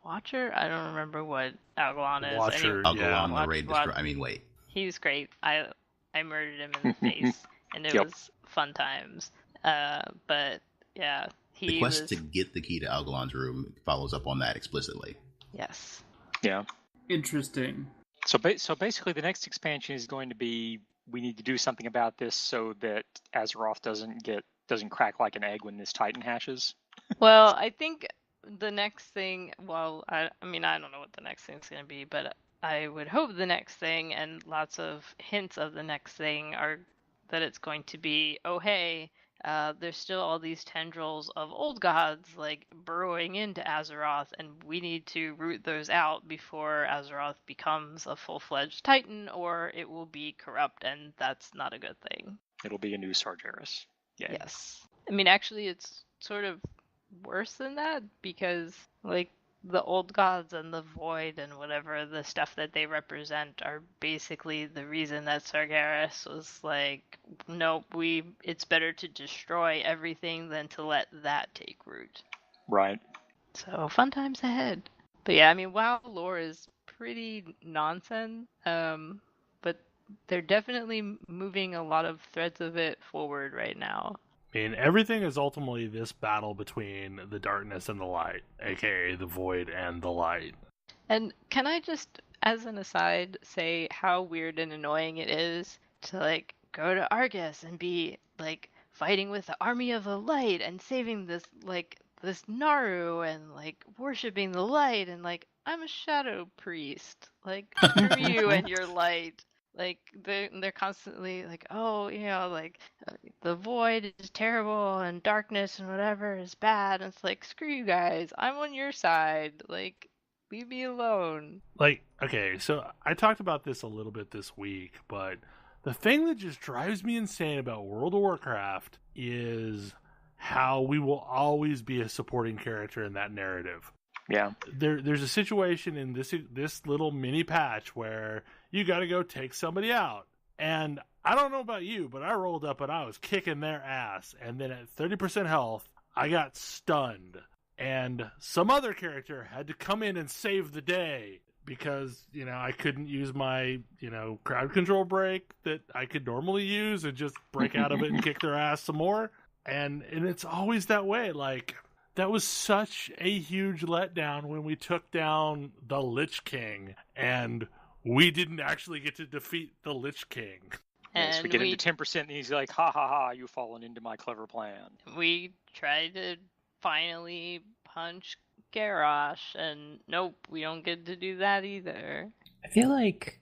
Watcher? I don't remember what Algalon is. Watcher, Algalon, the raid destroyer. I mean, wait. He's great. I murdered him in the face, and it was fun times. But, yeah, the quest to get the key to Algalon's room follows up on that explicitly. Yes. Yeah. Interesting. So basically, the next expansion is going to be we need to do something about this so that Azeroth doesn't crack like an egg when this Titan hatches. Well, I think the next thing. Well, I mean, I don't know what the next thing's going to be, but I would hope the next thing, and lots of hints of the next thing, are that it's going to be, oh hey, there's still all these tendrils of old gods like burrowing into Azeroth, and we need to root those out before Azeroth becomes a full-fledged Titan, or it will be corrupt, and that's not a good thing. It'll be a new Sargeras. Yeah. Yes. I mean, actually, it's sort of worse than that, because like the old gods and the void and whatever the stuff that they represent are basically the reason that Sargeras was like, nope, it's better to destroy everything than to let that take root. Right. So fun times ahead. But yeah, I mean, WoW lore is pretty nonsense, but they're definitely moving a lot of threads of it forward right now. I mean, everything is ultimately this battle between the darkness and the light, aka the void and the light. And can I just, as an aside, say how weird and annoying it is to, like, go to Argus and be, like, fighting with the army of the light and saving this, like, this Naru and like worshiping the light and like I'm a shadow priest. Like screw you and your light. Like they're constantly like, oh, like the void is terrible and darkness and whatever is bad. And it's like, screw you guys. I'm on your side. Like, leave me alone. Like, okay, so I talked about this a little bit this week, but the thing that just drives me insane about World of Warcraft is how we will always be a supporting character in that narrative. Yeah. There's a situation in this little mini patch where you got to go take somebody out. And I don't know about you, but I rolled up and I was kicking their ass. And then at 30% health, I got stunned. And some other character had to come in and save the day because, I couldn't use my, crowd control break that I could normally use and just break out of it and kick their ass some more. And it's always that way. Like, that was such a huge letdown when we took down the Lich King and we didn't actually get to defeat the Lich King. And yes, we get into 10% and he's like, ha ha ha, you've fallen into my clever plan. We tried to finally punch Garrosh and nope, we don't get to do that either. I feel like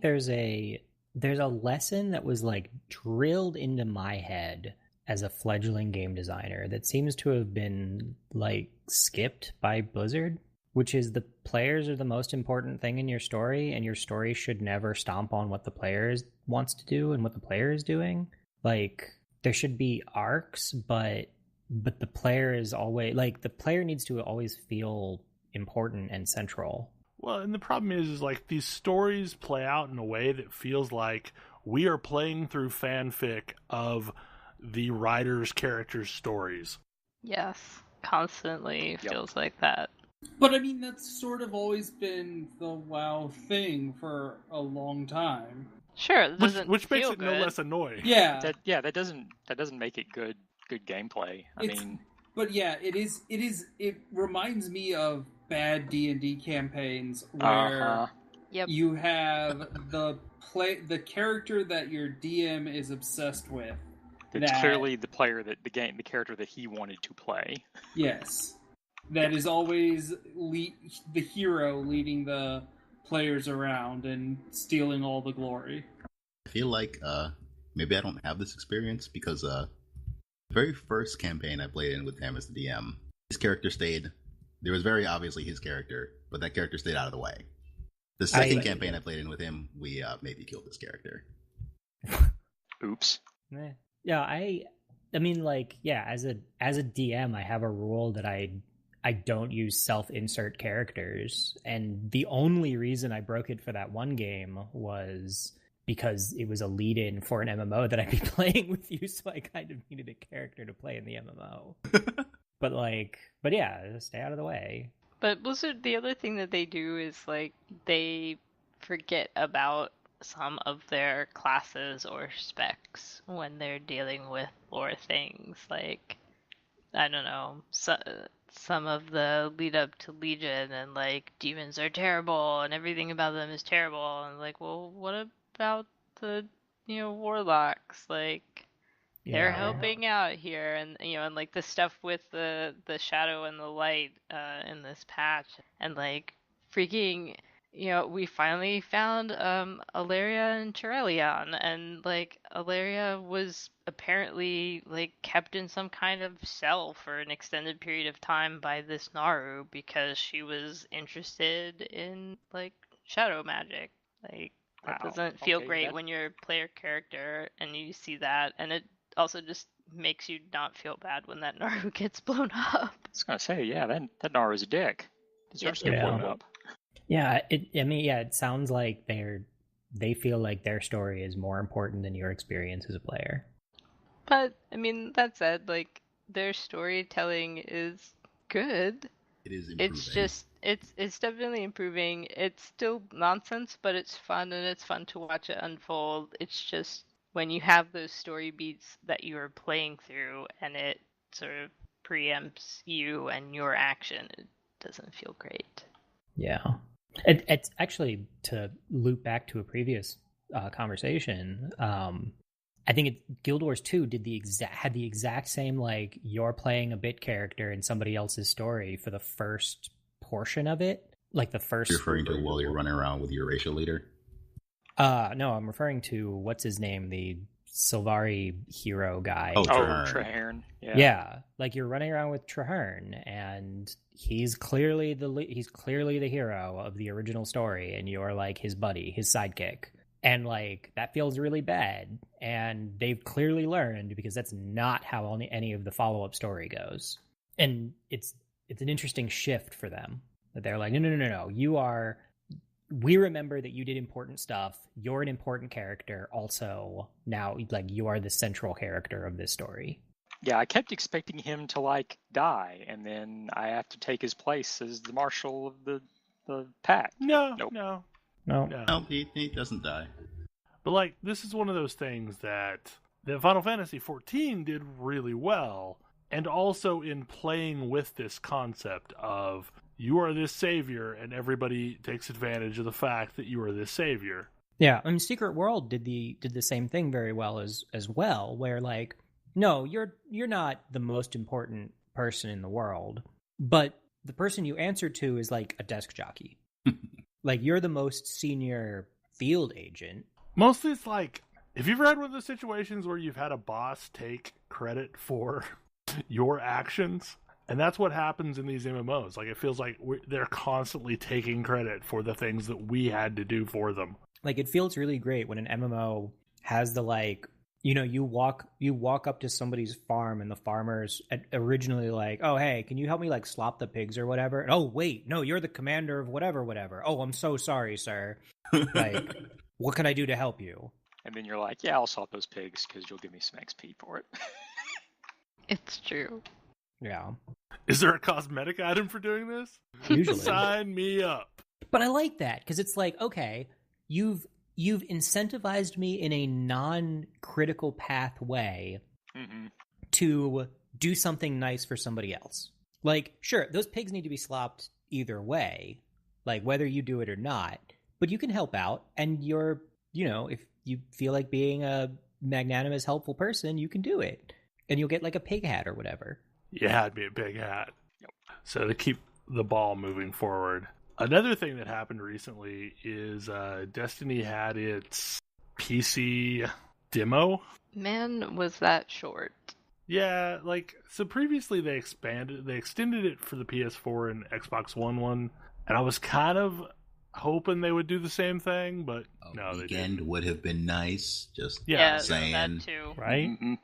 there's a lesson that was like drilled into my head as a fledgling game designer that seems to have been like skipped by Blizzard, which is the players are the most important thing in your story, and your story should never stomp on what the player wants to do and what the player is doing. Like, there should be arcs, but the player is always like, the player needs to always feel important and central. Well, and the problem is like these stories play out in a way that feels like we are playing through fanfic of the writer's characters' stories. Yes, constantly feels like that. But I mean, that's sort of always been the WoW thing for a long time. Sure, it doesn't which makes feel it good. no less annoying. Yeah, that doesn't make it good gameplay. But yeah, it reminds me of bad D&D campaigns where you have the character that your DM is obsessed with. It's clearly the character that he wanted to play. Yes. That is always the hero leading the players around and stealing all the glory. I feel like maybe I don't have this experience because the very first campaign I played in with him as the DM, his character there was very obviously his character, but that character stayed out of the way. The second campaign I played in with him, we maybe killed this character. Oops. Yeah, I mean, like, yeah, as a DM, I have a rule that I don't use self-insert characters, and the only reason I broke it for that one game was because it was a lead-in for an MMO that I'd be playing with you, so I kind of needed a character to play in the MMO. but yeah, stay out of the way. But Blizzard, the other thing that they do is, like, they forget about some of their classes or specs when they're dealing with lore things. Like, I don't know, some of the lead up to Legion and like demons are terrible and everything about them is terrible, and like, well, what about the warlocks? Like, they're helping out here, and and like the stuff with the shadow and the light in this patch, and like freaking we finally found Alaria and Turelion, and like Alaria was apparently like kept in some kind of cell for an extended period of time by this Naru because she was interested in like shadow magic. Like, that doesn't feel great when you're a player character and you see that, and it also just makes you not feel bad when that Naru gets blown up. I was gonna say, yeah, that Naru's a dick. Deserves to get blown up. Yeah, it sounds like they feel like their story is more important than your experience as a player. But I mean, that said, like, their storytelling is good. It is improving. It's just it's definitely improving. It's still nonsense, but it's fun, and it's fun to watch it unfold. It's just when you have those story beats that you are playing through and it sort of preempts you and your action, it doesn't feel great. Yeah. It's actually, to loop back to a previous conversation, I think Guild Wars 2 had the exact same, like, you're playing a bit character in somebody else's story for the first portion of it. Like the first... You're referring to while you're running around with your racial leader? No, I'm referring to, what's his name? The Sylvari hero guy. Oh, Traherne. Yeah, like you're running around with Traherne, and he's clearly the hero of the original story, and you're like his buddy, his sidekick. And, like, that feels really bad. And they've clearly learned, because that's not how any of the follow-up story goes. And it's an interesting shift for them. That they're like, no. We remember that you did important stuff. You're an important character. Also, now, like, you are the central character of this story. Yeah, I kept expecting him to, like, die. And then I have to take his place as the marshal of the pack. No. No, he doesn't die. But, like, this is one of those things that Final Fantasy XIV did really well, and also in playing with this concept of you are this savior, and everybody takes advantage of the fact that you are this savior. Yeah, I mean, Secret World did the same thing very well as well, where, like, no, you're not the most important person in the world, but the person you answer to is like a desk jockey. Like, you're the most senior field agent. Mostly it's like, have you ever had one of those situations where you've had a boss take credit for your actions? And that's what happens in these MMOs. Like, it feels like they're constantly taking credit for the things that we had to do for them. Like, it feels really great when an MMO has the, like, you know, you walk up to somebody's farm and the farmer's originally like, oh, hey, can you help me, like, slop the pigs or whatever? And, oh, wait, no, you're the commander of whatever. Oh, I'm so sorry, sir. Like, what can I do to help you? And then you're like, yeah, I'll slop those pigs because you'll give me some XP for it. It's true. Yeah. Is there a cosmetic item for doing this? Usually. Sign me up. But I like that, because it's like, okay, you've incentivized me in a non-critical path way to do something nice for somebody else. Like, sure, those pigs need to be slopped either way, like whether you do it or not, but you can help out, and you're, you know, if you feel like being a magnanimous, helpful person, you can do it. And you'll get like a pig hat or whatever. Yeah, it'd be a big hat. Yep. So to keep the ball moving forward. Another thing that happened recently is Destiny had its PC demo. Man, was that short. Yeah, like, so previously they extended it for the PS4 and Xbox One, and I was kind of hoping they would do the same thing, but no, they didn't. Weekend would have been nice, just saying. That too. Right? Mm-hmm.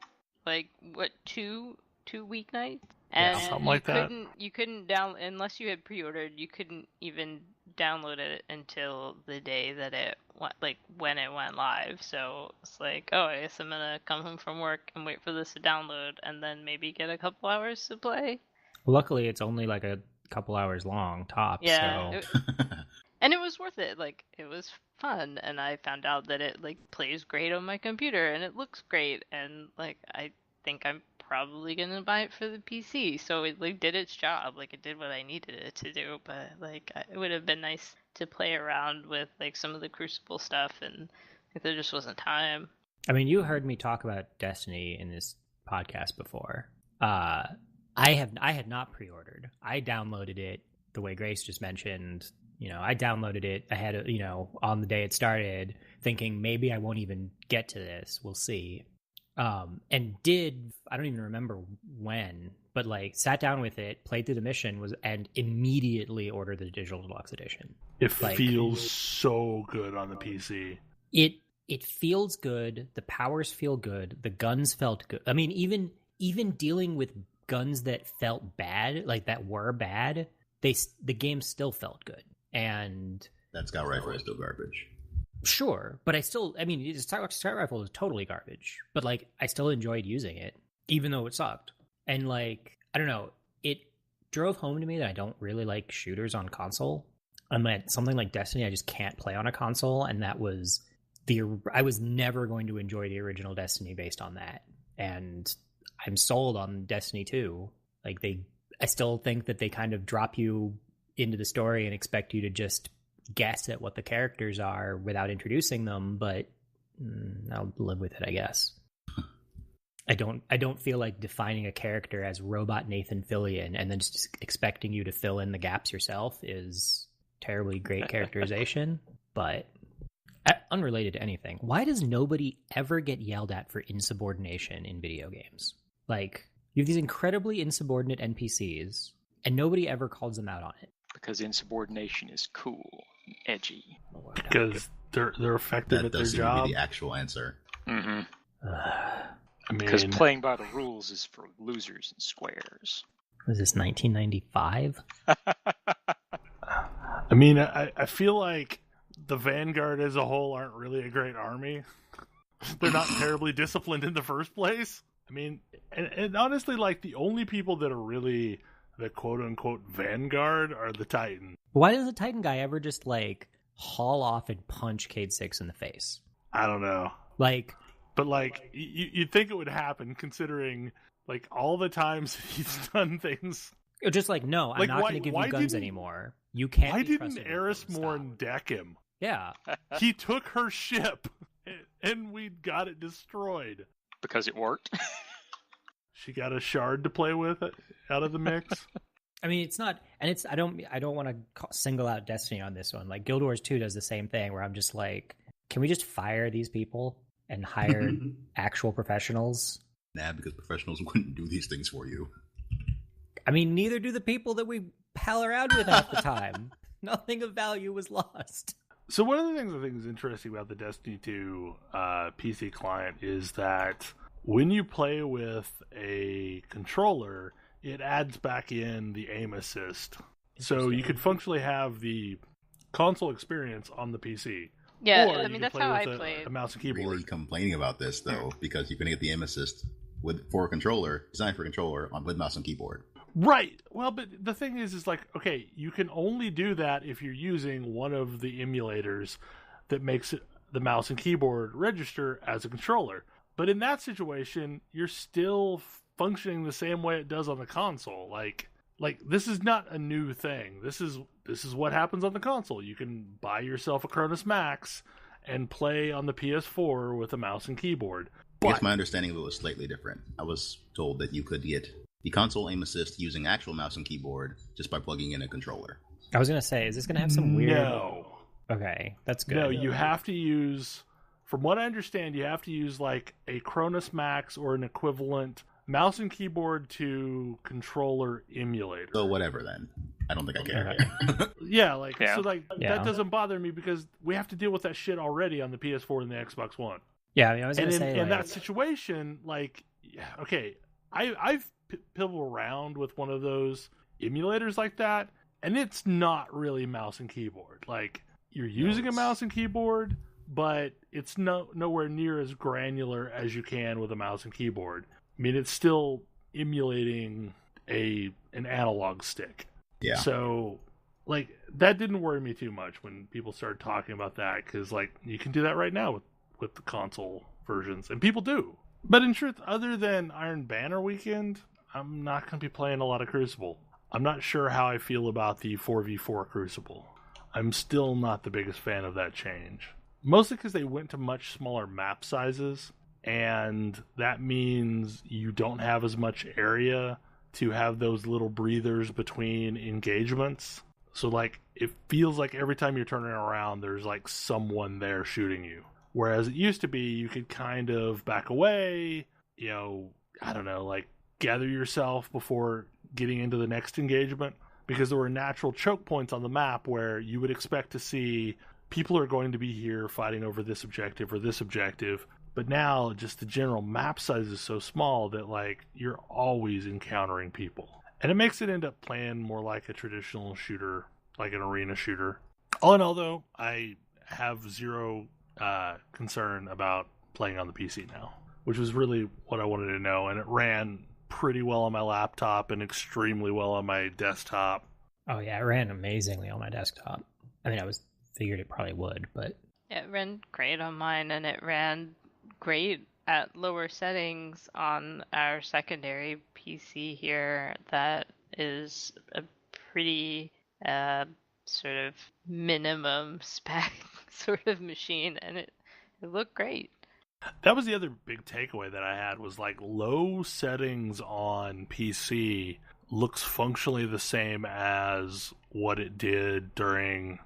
Like, what, two weeknights? And something like that. You couldn't download, unless you had pre-ordered, you couldn't even download it until the day that it went, like, when it went live. So it's like, oh, I guess I'm gonna come home from work and wait for this to download, and then maybe get a couple hours to play. Luckily, it's only like a couple hours long, tops. Yeah. So. And it was worth it. Like, it was fun, and I found out that it, like, plays great on my computer, and it looks great, and, like, I think I'm probably gonna buy it for the PC. So it, like, did its job. Like, it did what I needed it to do, but, like, it would have been nice to play around with, like, some of the Crucible stuff, and like, there just wasn't time. I mean, you heard me talk about Destiny in this podcast before. I had not pre-ordered. I downloaded it the way Grace just mentioned. You know, I downloaded it ahead of, you know, on the day it started, thinking maybe I won't even get to this. We'll see. And I don't even remember when, but like sat down with it, played through the mission and immediately ordered the digital deluxe edition. It feels so good on the PC. It feels good. The powers feel good. The guns felt good. I mean, even dealing with guns that felt bad, like that were bad, the game still felt good. And that scout rifle is still garbage. Sure, but scout rifle is totally garbage. But like, I still enjoyed using it, even though it sucked. And like, I don't know, it drove home to me that I don't really like shooters on console. I'm at something like Destiny, I just can't play on a console, and that was I was never going to enjoy the original Destiny based on that. And I'm sold on Destiny 2. Like, I still think that they kind of drop you into the story and expect you to just guess at what the characters are without introducing them, but I'll live with it, I guess. I don't feel like defining a character as Robot Nathan Fillion and then just expecting you to fill in the gaps yourself is terribly great characterization, but unrelated to anything. Why does nobody ever get yelled at for insubordination in video games? Like, you have these incredibly insubordinate NPCs, and nobody ever calls them out on it. Because insubordination is cool, edgy. Because they're effective at their job. That does seem to be the actual answer. Mm-hmm. Because playing by the rules is for losers and squares. Was this 1995? I mean, I feel like the Vanguard as a whole aren't really a great army. They're not terribly disciplined in the first place. I mean, and honestly, like, the only people that are really the quote-unquote Vanguard are the Titan. Why does the Titan guy ever just, like, haul off and punch Cade 6 in the face? I don't know. Like... But, like, you'd think it would happen, considering, like, all the times he's done things. Just like, no, I'm not going to give you guns anymore. You can't. Why didn't Erismorn deck him? Yeah. He took her ship, and we got it destroyed. Because it worked? She got a shard to play with out of the mix. I mean, it's not, and it's, I don't want to single out Destiny on this one. Like, Guild Wars 2 does the same thing, where I'm just like, can we just fire these people and hire actual professionals? Nah, because professionals wouldn't do these things for you. I mean, neither do the people that we pal around with half the time. Nothing of value was lost. So one of the things I think is interesting about the Destiny 2 PC client is that when you play with a controller, it adds back in the aim assist. So you could functionally have the console experience on the PC. Yeah, I mean, that's how I played. A mouse and keyboard. Really complaining about this, though, because you're going to get the aim assist for a controller, designed for a controller, with mouse and keyboard. Right. Well, but the thing is like, okay, you can only do that if you're using one of the emulators that makes the mouse and keyboard register as a controller. But in that situation, you're still functioning the same way it does on the console. Like this is not a new thing. This is what happens on the console. You can buy yourself a Cronus Max and play on the PS4 with a mouse and keyboard. I guess my understanding of it was slightly different. I was told that you could get the console aim assist using actual mouse and keyboard just by plugging in a controller. I was going to say, is this going to have some weird... No. Okay, that's good. No, you have to use... From what I understand, you have to use like a Cronus Max or an equivalent mouse and keyboard to controller emulator. So whatever then. I don't think I care. That doesn't bother me because we have to deal with that shit already on the PS4 and the Xbox One. Yeah, I mean, I was going to say... in that situation, like, okay, I've piddled around with one of those emulators like that, and it's not really mouse and keyboard. Like, you're using a mouse and keyboard, but it's nowhere near as granular as you can with a mouse and keyboard. I mean, it's still emulating an analog stick. Yeah. So, like, that didn't worry me too much when people started talking about that, because, like, you can do that right now with the console versions, and people do. But in truth, other than Iron Banner weekend, I'm not going to be playing a lot of Crucible. I'm not sure how I feel about the 4v4 Crucible. I'm still not the biggest fan of that change. Mostly because they went to much smaller map sizes, and that means you don't have as much area to have those little breathers between engagements. So, like, it feels like every time you're turning around, there's, like, someone there shooting you. Whereas it used to be, you could kind of back away, I don't know, like, gather yourself before getting into the next engagement, because there were natural choke points on the map where you would expect to see people are going to be here fighting over this objective or this objective. But now, just the general map size is so small that, like, you're always encountering people. And it makes it end up playing more like a traditional shooter, like an arena shooter. All in all, though, I have zero concern about playing on the PC now, which was really what I wanted to know. And it ran pretty well on my laptop and extremely well on my desktop. Oh, yeah, it ran amazingly on my desktop. I mean, figured it probably would, but... It ran great on mine, and it ran great at lower settings on our secondary PC here. That is a pretty sort of minimum spec sort of machine, and it looked great. That was the other big takeaway that I had was like low settings on PC looks functionally the same as what it did during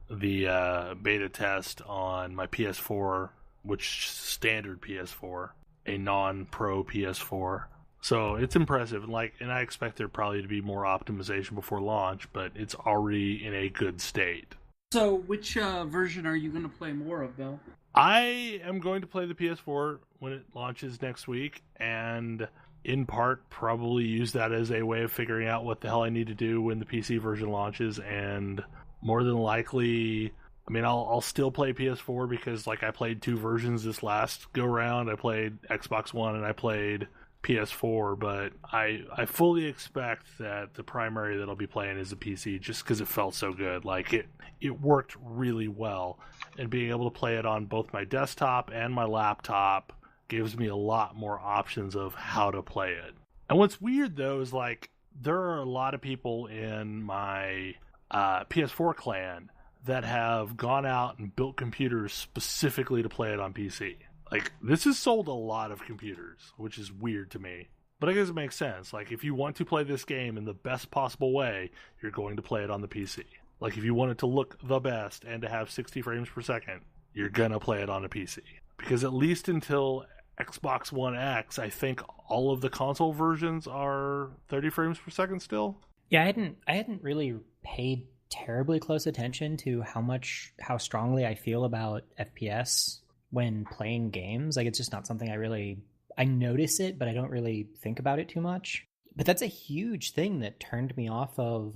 the beta test on my PS4, which standard PS4, a non-pro PS4. So it's impressive, and I expect there probably to be more optimization before launch, but it's already in a good state. So which version are you going to play more of, Bill? I am going to play the PS4 when it launches next week, and in part probably use that as a way of figuring out what the hell I need to do when the PC version launches, and more than likely, I mean, I'll still play PS4 because like I played 2 versions this last go round. I played Xbox One and I played PS4, but I fully expect that the primary that I'll be playing is the PC just because it felt so good. Like it worked really well, and being able to play it on both my desktop and my laptop gives me a lot more options of how to play it. And what's weird though is like there are a lot of people in my PS4 clan that have gone out and built computers specifically to play it on PC. Like, this has sold a lot of computers, which is weird to me. But I guess it makes sense. Like, if you want to play this game in the best possible way, you're going to play it on the PC. Like, if you want it to look the best and to have 60 frames per second, you're going to play it on a PC. Because at least until Xbox One X, I think all of the console versions are 30 frames per second still. Yeah, I hadn't really paid terribly close attention to how strongly I feel about FPS when playing games. Like, it's just not something I notice it, but I don't really think about it too much. But that's a huge thing that turns me off of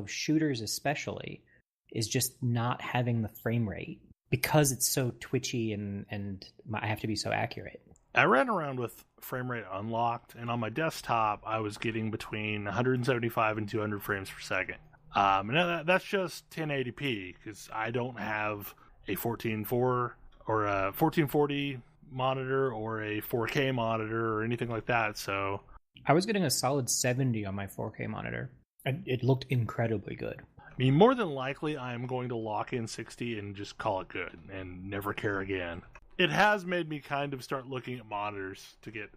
shooters especially, is just not having the frame rate because it's so twitchy and I have to be so accurate. I ran around with frame rate unlocked, and on my desktop I was getting between 175 and 200 frames per second. And that's just 1080p because I don't have a 14.4 or a 1440 monitor or a 4K monitor or anything like that. So I was getting a solid 70 on my 4K monitor. It looked incredibly good. I mean, more than likely I am going to lock in 60 and just call it good and never care again. It has made me kind of start looking at monitors to get,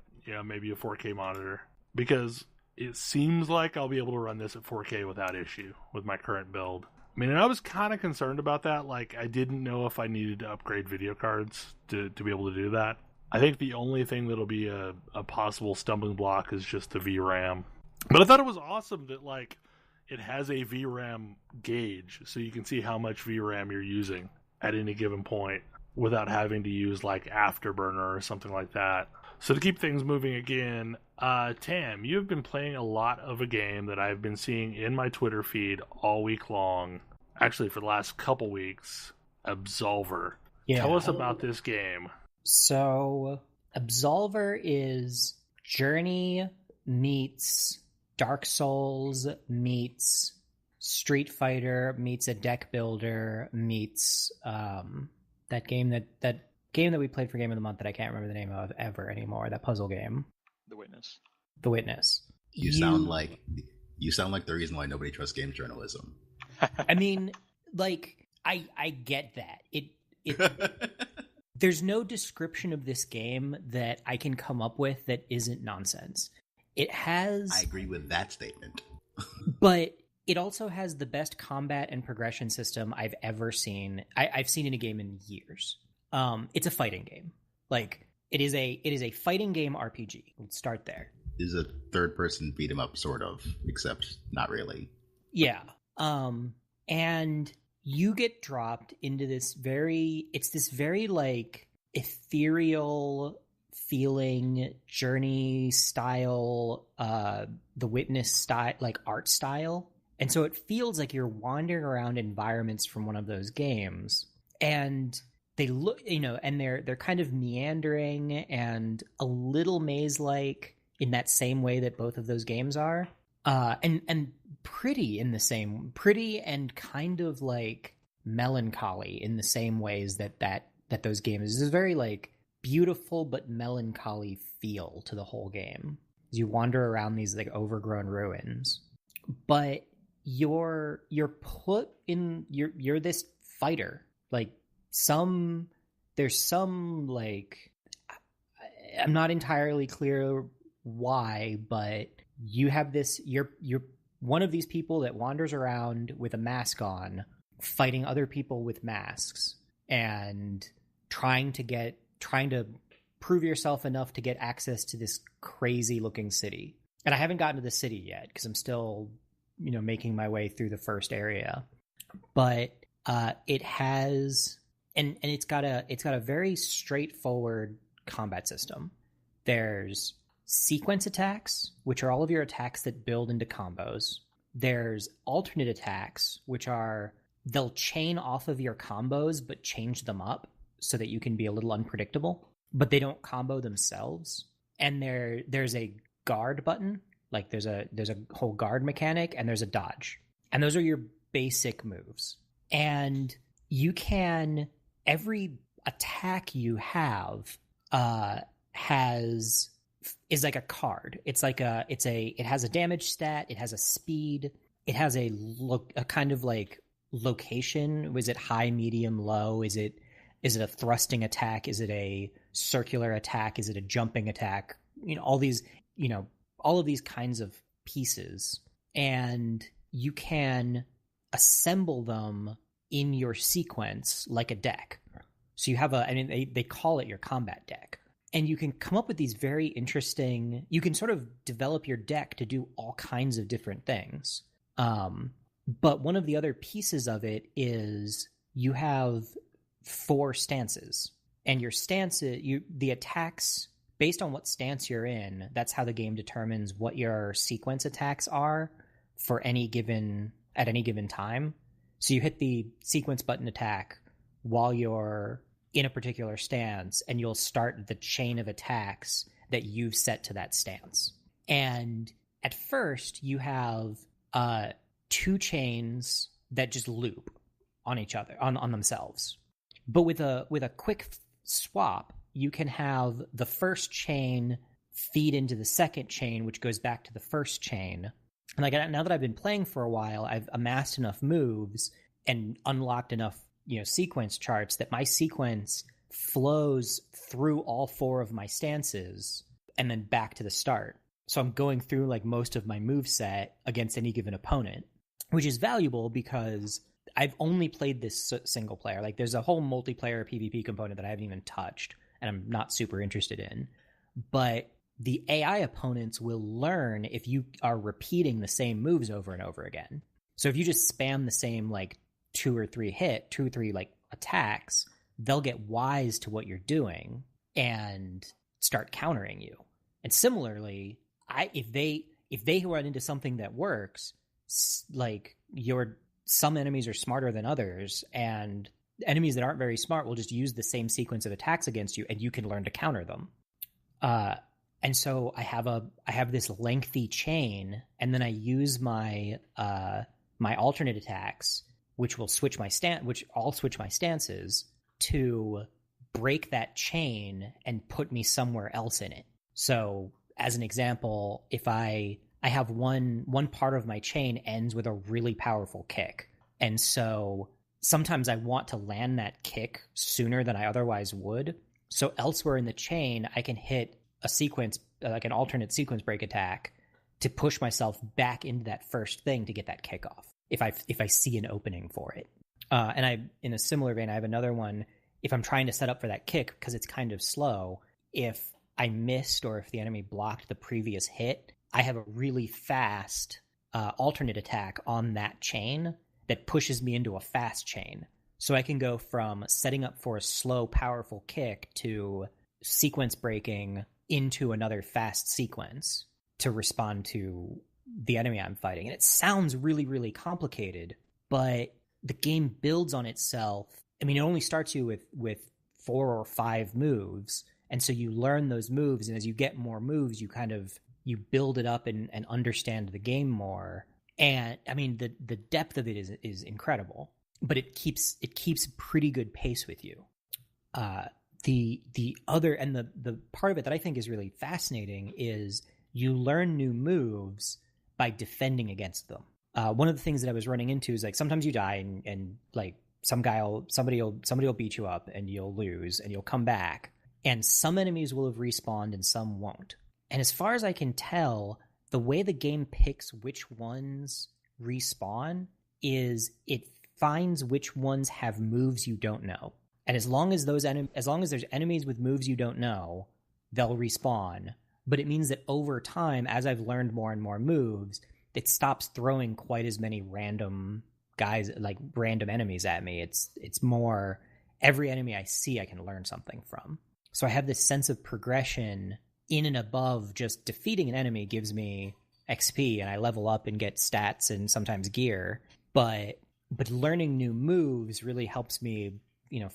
maybe a 4K monitor, because it seems like I'll be able to run this at 4K without issue with my current build. I mean, and I was kind of concerned about that. Like, I didn't know if I needed to upgrade video cards to be able to do that. I think the only thing that'll be a possible stumbling block is just the VRAM. But I thought it was awesome that, like, it has a VRAM gauge, so you can see how much VRAM you're using at any given point without having to use, like, Afterburner or something like that. So to keep things moving again, Tam, you've been playing a lot of a game that I've been seeing in my Twitter feed all week long. Actually, for the last couple weeks, Absolver. Yeah. Tell us about this game. So, Absolver is Journey meets Dark Souls meets Street Fighter meets a deck builder meets that game that we played for Game of the Month that I can't remember the name of ever anymore. That puzzle game. The Witness. The Witness. You sound like the reason why nobody trusts games journalism. I mean, like, I get that. It there's no description of this game that I can come up with that isn't nonsense. It has... I agree with that statement. But it also has the best combat and progression system I've ever seen. I've seen in a game in years. It's a fighting game. Like, it is a fighting game RPG. Let's start there. It is a third-person beat-em-up, sort of, except not really. Yeah. And you get dropped into this very like ethereal feeling Journey style, The Witness style, like art style. And so it feels like you're wandering around environments from one of those games, and they look, and they're kind of meandering and a little maze-like in that same way that both of those games are, and pretty and kind of like melancholy in the same ways that those games. There's a very like beautiful but melancholy feel to the whole game as you wander around these like overgrown ruins. But you're put in, you're this fighter. Like, some there's some like, I'm not entirely clear why, but you have this, you're one of these people that wanders around with a mask on, fighting other people with masks and trying to prove yourself enough to get access to this crazy looking city. And I haven't gotten to the city yet because I'm still, making my way through the first area. But it has, and it's got a very straightforward combat system. There's sequence attacks, which are all of your attacks that build into combos. There's alternate attacks, which are, they'll chain off of your combos but change them up so that you can be a little unpredictable, but they don't combo themselves. And there's a guard button, like there's a whole guard mechanic, and there's a dodge. And those are your basic moves. And you can, every attack you have is like a card. It has a damage stat, it has a speed, it has a kind of like location. Was it high, medium, low? Is it a thrusting attack? Is it a circular attack? Is it a jumping attack? All of these kinds of pieces, and you can assemble them in your sequence like a deck. So you have they call it your combat deck. And you can come up with these very interesting, you can sort of develop your deck to do all kinds of different things. But one of the other pieces of it is you have 4 stances. And your the attacks, based on what stance you're in, that's how the game determines what your sequence attacks are at any given time. So you hit the sequence button attack while you're in a particular stance, and you'll start the chain of attacks that you've set to that stance. And at first, you have 2 chains that just loop on each other, on themselves. But with a quick swap, you can have the first chain feed into the second chain, which goes back to the first chain. And like, now that I've been playing for a while, I've amassed enough moves and unlocked enough sequence charts that my sequence flows through all 4 of my stances and then back to the start. So I'm going through like most of my move set against any given opponent, which is valuable because I've only played this single player. Like there's a whole multiplayer PvP component that I haven't even touched and I'm not super interested in. But the AI opponents will learn if you are repeating the same moves over and over again. So if you just spam the same like 2 or 3 like attacks, they'll get wise to what you're doing and start countering you. And similarly, if they run into something that works, like some enemies are smarter than others, and enemies that aren't very smart will just use the same sequence of attacks against you, and you can learn to counter them. And so I have this lengthy chain, and then I use my alternate attacks, which will switch my stances to break that chain and put me somewhere else in it. So as an example, if I have one part of my chain ends with a really powerful kick. And so sometimes I want to land that kick sooner than I otherwise would. So elsewhere in the chain, I can hit a sequence, like an alternate sequence break attack, to push myself back into that first thing to get that kick off if I see an opening for it. And in a similar vein, I have another one. If I'm trying to set up for that kick, because it's kind of slow, if I missed or if the enemy blocked the previous hit, I have a really fast alternate attack on that chain that pushes me into a fast chain. So I can go from setting up for a slow, powerful kick to sequence breaking into another fast sequence to respond to the enemy I'm fighting. And it sounds really, really complicated, but the game builds on itself. I mean, it only starts you with 4 or 5 moves, and so you learn those moves, and as you get more moves, you build it up and understand the game more. And I mean, the depth of it is incredible, but it keeps pretty good pace with you. The other, and the part of it that I think is really fascinating is you learn new moves by defending against them. One of the things that I was running into is like sometimes you die and like somebody will beat you up and you'll lose and you'll come back, and some enemies will have respawned and some won't. And as far as I can tell, the way the game picks which ones respawn is it finds which ones have moves you don't know. And as long as there's enemies with moves you don't know, they'll respawn. But it means that over time, as I've learned more and more moves, it stops throwing quite as many random enemies at me. It's more every enemy I see I can learn something from. So I have this sense of progression in and above just defeating an enemy gives me XP and I level up and get stats and sometimes gear. But learning new moves really helps me,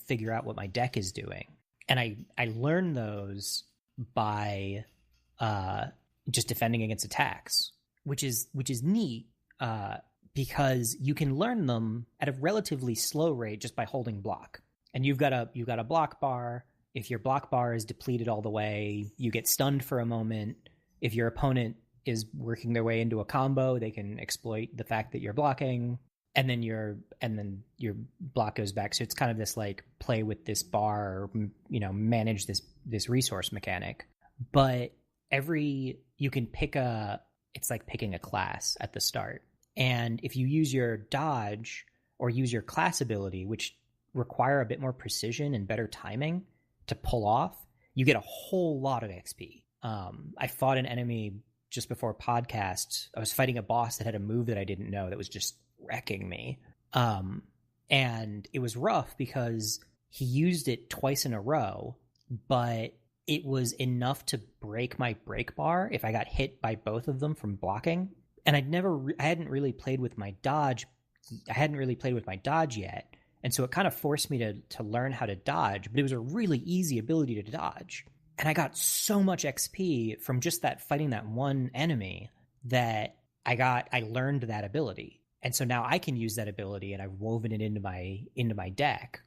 figure out what my deck is doing. And I learn those by just defending against attacks, which is neat because you can learn them at a relatively slow rate just by holding block. And you've got a block bar. If your block bar is depleted all the way, you get stunned for a moment. If your opponent is working their way into a combo, they can exploit the fact that you're blocking, and then your block goes back. So it's kind of this like play with this bar, manage this resource mechanic. But you can it's like picking a class at the start. And if you use your dodge or use your class ability, which require a bit more precision and better timing to pull off, you get a whole lot of XP. I fought an enemy just before podcast. I was fighting a boss that had a move that I didn't know that was just wrecking me. And it was rough because he used it twice in a row, but it was enough to break my break bar if I got hit by both of them from blocking. And I hadn't really played with my dodge. I hadn't really played with my dodge yet. And so it kind of forced me to learn how to dodge, but it was a really easy ability to dodge. And I got so much XP from just fighting that one enemy that I learned that ability. And so now I can use that ability and I've woven it into my deck.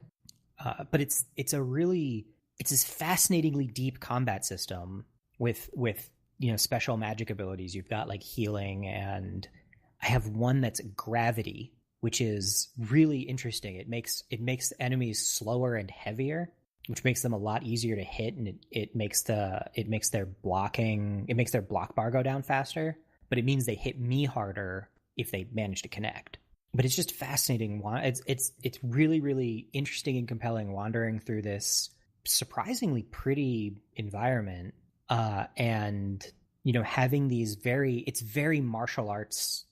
But it's this fascinatingly deep combat system with special magic abilities. You've got like healing, and I have one that's gravity, which is really interesting. It makes enemies slower and heavier, which makes them a lot easier to hit, and it makes their block bar go down faster. But it means they hit me harder if they manage to connect. But it's just fascinating. It's really, really interesting and compelling wandering through this surprisingly pretty environment, and having these it's very martial artsy.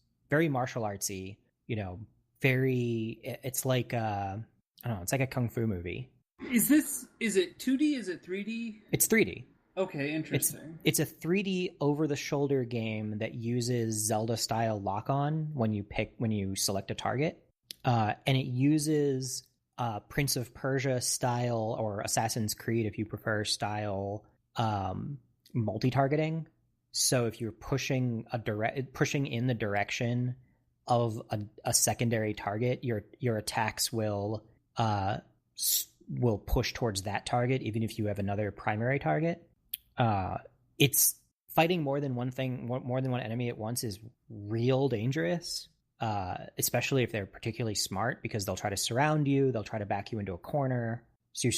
It's like I don't know. It's like a kung fu movie. Is it 2D? Is it 3D? It's 3D. Okay, interesting. It's a 3D over-the-shoulder game that uses Zelda-style lock-on when you select a target, and it uses Prince of Persia style, or Assassin's Creed if you prefer, style multi-targeting. So if you're pushing in the direction of a secondary target, your attacks will push towards that target, even if you have another primary target. It's fighting more than one enemy at once is real dangerous, especially if they're particularly smart, because they'll try to surround you, they'll try to back you into a corner. So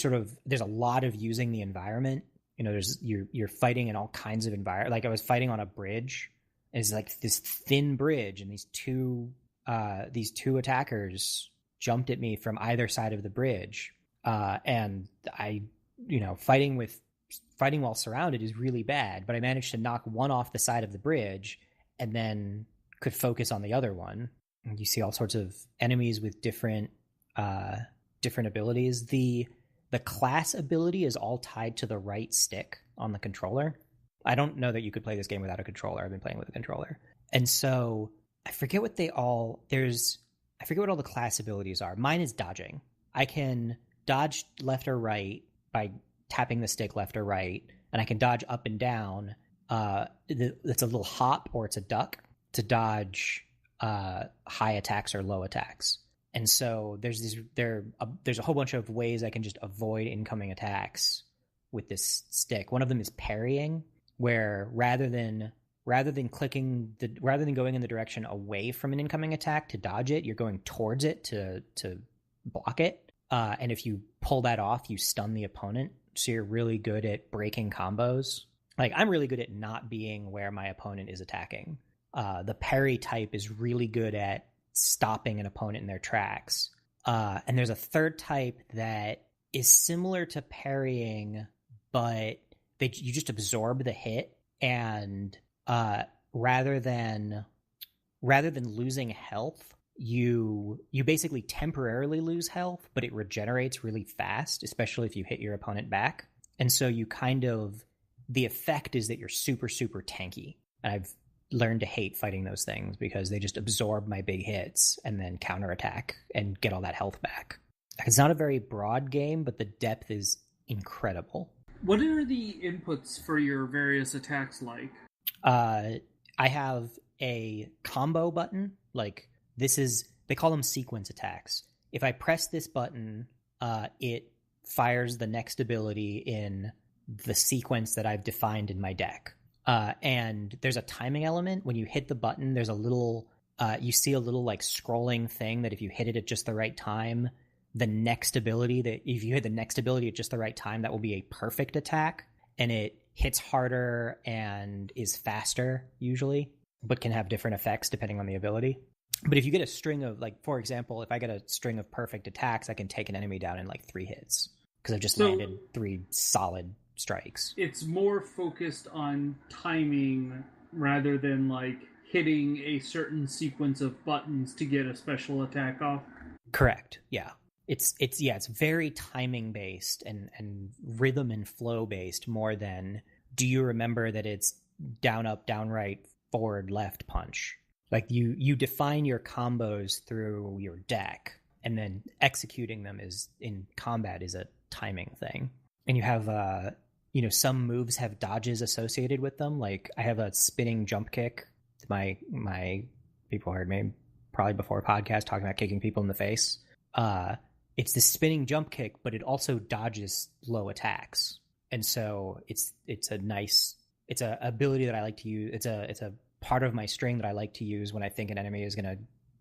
there's a lot of using the environment. You're fighting in all kinds of environment. Like I was fighting on a bridge. It's like this thin bridge, and these two attackers jumped at me from either side of the bridge. And I, fighting while surrounded is really bad, but I managed to knock one off the side of the bridge and then could focus on the other one. And you see all sorts of enemies with different abilities. The class ability is all tied to the right stick on the controller. I don't know that you could play this game without a controller. I've been playing with a controller. And so I forget what all the class abilities are. Mine is dodging. I can dodge left or right by tapping the stick left or right, and I can dodge up and down. It's a little hop or it's a duck to dodge high attacks or low attacks. And so there's a whole bunch of ways I can just avoid incoming attacks with this stick. One of them is parrying, where rather than going in the direction away from an incoming attack to dodge it, you're going towards it to block it. And if you pull that off, you stun the opponent. So you're really good at breaking combos. Like, I'm really good at not being where my opponent is attacking. The parry type is really good at stopping an opponent in their tracks. And there's a third type that is similar to parrying, but you just absorb the hit, and rather than losing health, you basically temporarily lose health, but it regenerates really fast, especially if you hit your opponent back. And so you kind of, the effect is that you're super, super tanky. And I've learned to hate fighting those things because they just absorb my big hits and then counterattack and get all that health back. It's not a very broad game, but the depth is incredible. What are the inputs for your various attacks like? I have a combo button. Like, they call them sequence attacks. If I press this button, it fires the next ability in the sequence that I've defined in my deck. And there's a timing element. When you hit the button, there's a little, you see a little like scrolling thing that if you hit it at just the right time, if you hit the next ability at just the right time, that will be a perfect attack. And it hits harder and is faster usually, but can have different effects depending on the ability. But if you get a string of, like, for example, if I get a string of perfect attacks, I can take an enemy down in like 3 hits because I've just landed 3 solid strikes. It's more focused on timing rather than like hitting a certain sequence of buttons to get a special attack off. Correct. Yeah. It's very timing based and rhythm and flow based more than, do you remember that it's down, up, down, right, forward, left punch? Like, you define your combos through your deck, and then executing them in combat is a timing thing. And you have, some moves have dodges associated with them. Like, I have a spinning jump kick. My people heard me probably before a podcast talking about kicking people in the face. It's the spinning jump kick, but it also dodges low attacks. And so it's a ability that I like to use. It's a part of my string that I like to use when I think an enemy is going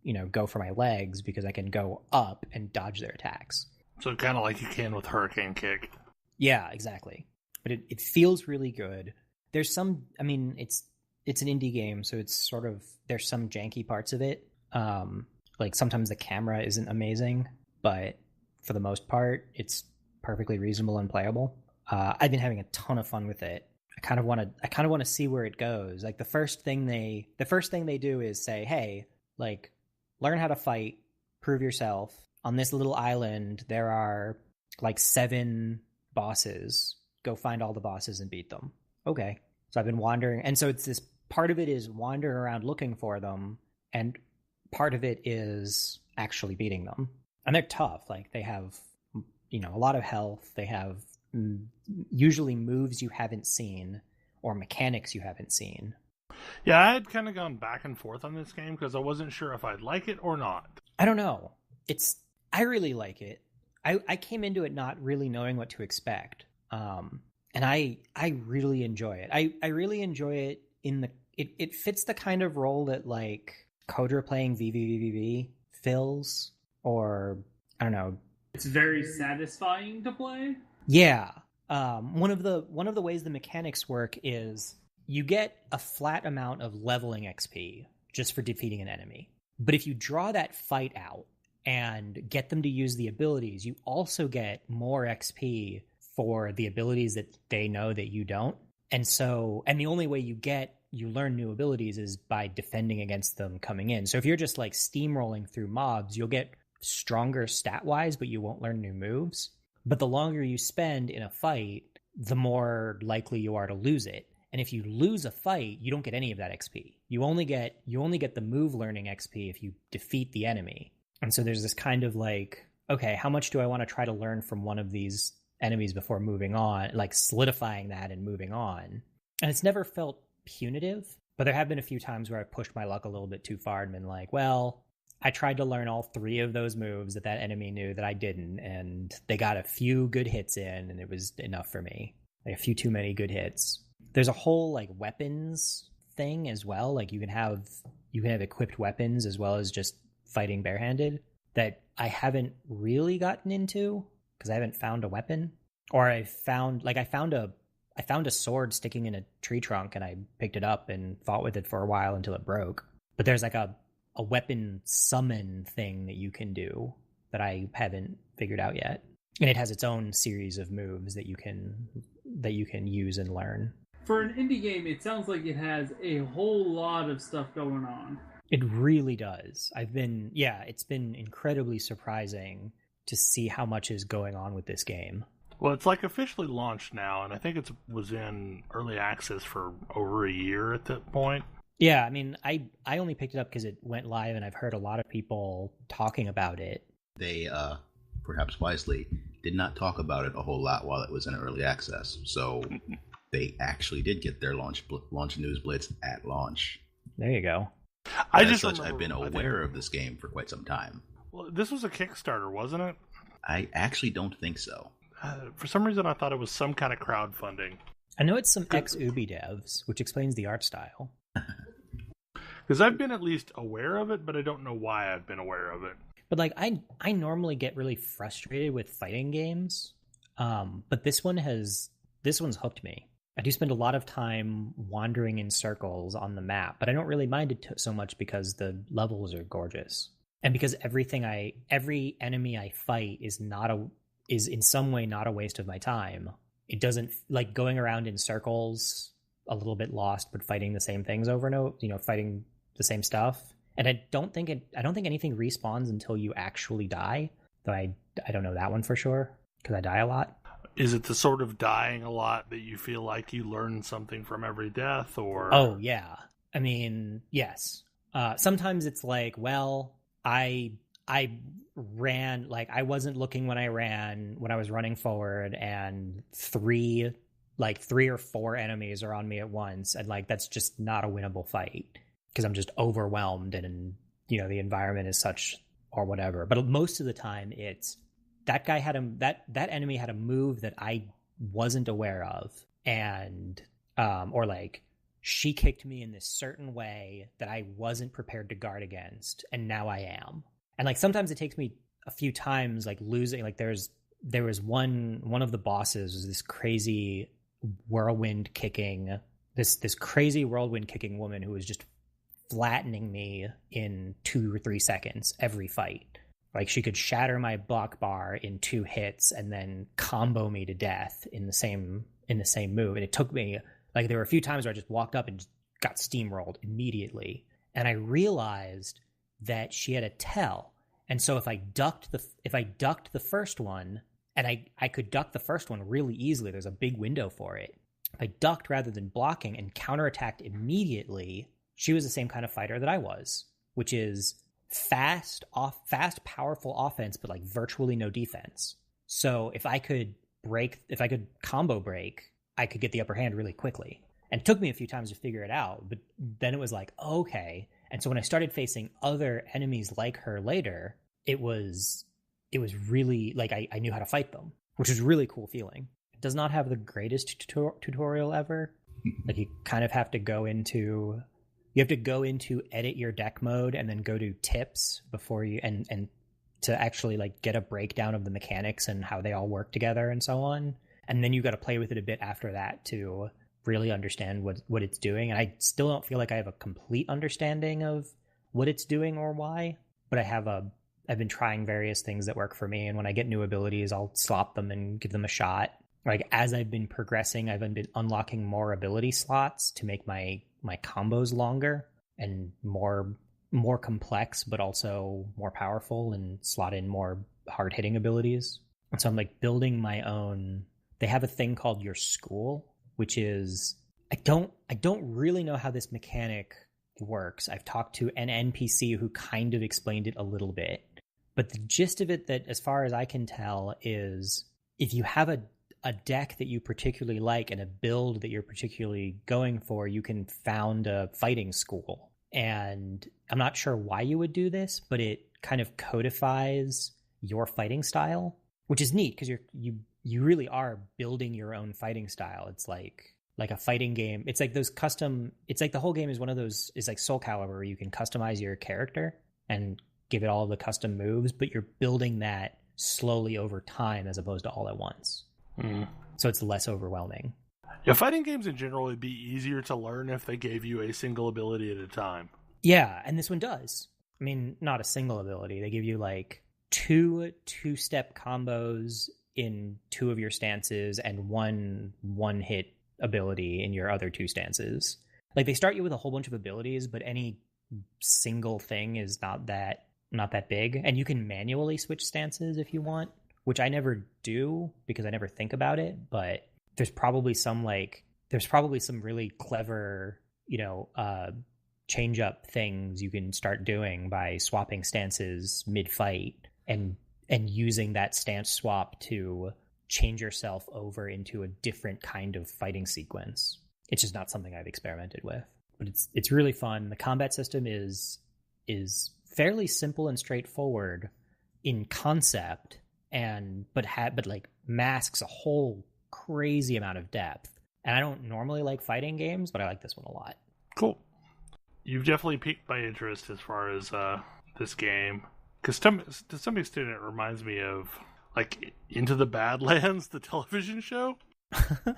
to, go for my legs, because I can go up and dodge their attacks. So kind of like you can with Hurricane Kick. Yeah, exactly. But it feels really good. There's some, it's an indie game, so it's sort of, there's some janky parts of it. Like, sometimes the camera isn't amazing, but for the most part, it's perfectly reasonable and playable. I've been having a ton of fun with it. I kind of want to see where it goes. Like, the first thing they do is say, hey, like, learn how to fight, prove yourself. On this little island, there are like 7 bosses. Go find all the bosses and beat them. Okay. So I've been wandering. And so it's this, part of it is wandering around looking for them, and part of it is actually beating them. And they're tough. Like, they have, a lot of health. They have usually moves you haven't seen or mechanics you haven't seen. Yeah, I had kind of gone back and forth on this game because I wasn't sure if I'd like it or not. I don't know. I really like it. I came into it not really knowing what to expect. And I really enjoy it. I really enjoy it it fits the kind of role that, like, Kodra playing VVVVV fills, or I don't know. It's very satisfying to play. Yeah. One of the ways the mechanics work is you get a flat amount of leveling XP just for defeating an enemy. But if you draw that fight out and get them to use the abilities, you also get more XP for the abilities that they know that you don't. And the only way you learn new abilities is by defending against them coming in. So if you're just like steamrolling through mobs, you'll get stronger stat-wise, but you won't learn new moves. But the longer you spend in a fight, the more likely you are to lose it. And if you lose a fight, you don't get any of that XP. You only get the move learning XP if you defeat the enemy. And so there's this kind of like, okay, how much do I want to try to learn from one of these enemies before moving on, like solidifying that and moving on. And it's never felt punitive, but there have been a few times where I pushed my luck a little bit too far and been like, well, I tried to learn all 3 of those moves that enemy knew that I didn't, and they got a few good hits in, and it was enough for me. Like, a few too many good hits. There's a whole like weapons thing as well. Like, you can have equipped weapons as well as just fighting barehanded. that I haven't really gotten into because I haven't found a weapon, or I found a sword sticking in a tree trunk and I picked it up and fought with it for a while until it broke. But there's like a weapon summon thing that you can do that I haven't figured out yet. And it has its own series of moves that you can use and learn. For an indie game, it sounds like it has a whole lot of stuff going on. It really does. It's been incredibly surprising to see how much is going on with this game. Well, it's like officially launched now, and I think it was in early access for over a year at that point. Yeah, I mean, I only picked it up because it went live, and I've heard a lot of people talking about it. They, perhaps wisely, did not talk about it a whole lot while it was in early access. So they actually did get their launch news blitz at launch. There you go. I've been aware of this game for quite some time. Well, this was a Kickstarter, wasn't it? I actually don't think so. For some reason, I thought it was some kind of crowdfunding. I know it's some ex-Ubi devs, which explains the art style. Because I've been at least aware of it, but I don't know why I've been aware of it. But like, I normally get really frustrated with fighting games, but this one's hooked me. I do spend a lot of time wandering in circles on the map, but I don't really mind it so much because the levels are gorgeous, and because every enemy I fight is in some way not a waste of my time. It doesn't, like, going around in circles, a little bit lost, but fighting the same things over and over, fighting the same stuff. And I don't think anything respawns until you actually die, though I don't know that one for sure because I die a lot. Is it the sort of dying a lot that you feel like you learn something from every death, or? Oh yeah, I mean, yes. Sometimes it's like, well, I ran, like, I wasn't looking when I was running forward, and three or four enemies are on me at once, and like that's just not a winnable fight because I'm just overwhelmed, and the environment is such or whatever. But most of the time it's that guy that enemy had a move that I wasn't aware of, and or like she kicked me in this certain way that I wasn't prepared to guard against, and now I am. And like sometimes it takes me a few times, like losing, like there was one of the bosses was this crazy whirlwind kicking woman who was just flattening me in 2 or 3 seconds every fight. Like she could shatter my block bar in 2 hits and then combo me to death in the same move. And it took me, like, there were a few times where I just walked up and just got steamrolled immediately. And I realized that she had a tell. And so if I ducked the first one, and I could duck the first one really easily, there's a big window for it. If I ducked rather than blocking and counterattacked immediately, she was the same kind of fighter that I was, which is fast, powerful offense, but like virtually no defense. So if I could combo break, I could get the upper hand really quickly. And it took me a few times to figure it out, but then it was like, okay. And so when I started facing other enemies like her later, it was really like I knew how to fight them, which was a really cool feeling. It does not have the greatest tutorial ever. Like you kind of have to go into edit your deck mode and then go to tips before you and to actually like get a breakdown of the mechanics and how they all work together and so on. And then you got to play with it a bit after that to really understand what it's doing. And I still don't feel like I have a complete understanding of what it's doing or why, but I've been trying various things that work for me. And when I get new abilities, I'll slop them and give them a shot. Like as I've been progressing, I've been unlocking more ability slots to make my combos longer and more complex, but also more powerful, and slot in more hard hitting abilities. And so I'm like building my own. They have a thing called your school, which is I don't really know how this mechanic works. I've talked to an NPC who kind of explained it a little bit, but the gist of it, that as far as I can tell, is if you have a deck that you particularly like and a build that you're particularly going for, you can found a fighting school. And I'm not sure why you would do this, but it kind of codifies your fighting style, which is neat because you really are building your own fighting style. It's like a fighting game. It's like those custom. It's like the whole game is one of those. It's like Soul Calibur, where you can customize your character and give it all the custom moves, but you're building that slowly over time as opposed to all at once. So it's less overwhelming. Yeah, fighting games in general would be easier to learn if they gave you a single ability at a time. Yeah, and this one does. I mean, not a single ability. They give you like two-step combos in 2 of your stances and one hit ability in your other 2 stances. Like, they start you with a whole bunch of abilities, but any single thing is not that big, and you can manually switch stances if you want, which I never do because I never think about it. But there's probably some really clever, change up things you can start doing by swapping stances mid-fight and using that stance swap to change yourself over into a different kind of fighting sequence. It's just not something I've experimented with, but it's really fun. The combat system is fairly simple and straightforward in concept, but like masks a whole crazy amount of depth. And I don't normally like fighting games, but I like this one a lot. Cool. You've definitely piqued my interest as far as this game, because to some extent it reminds me of like Into the Badlands, the television show. I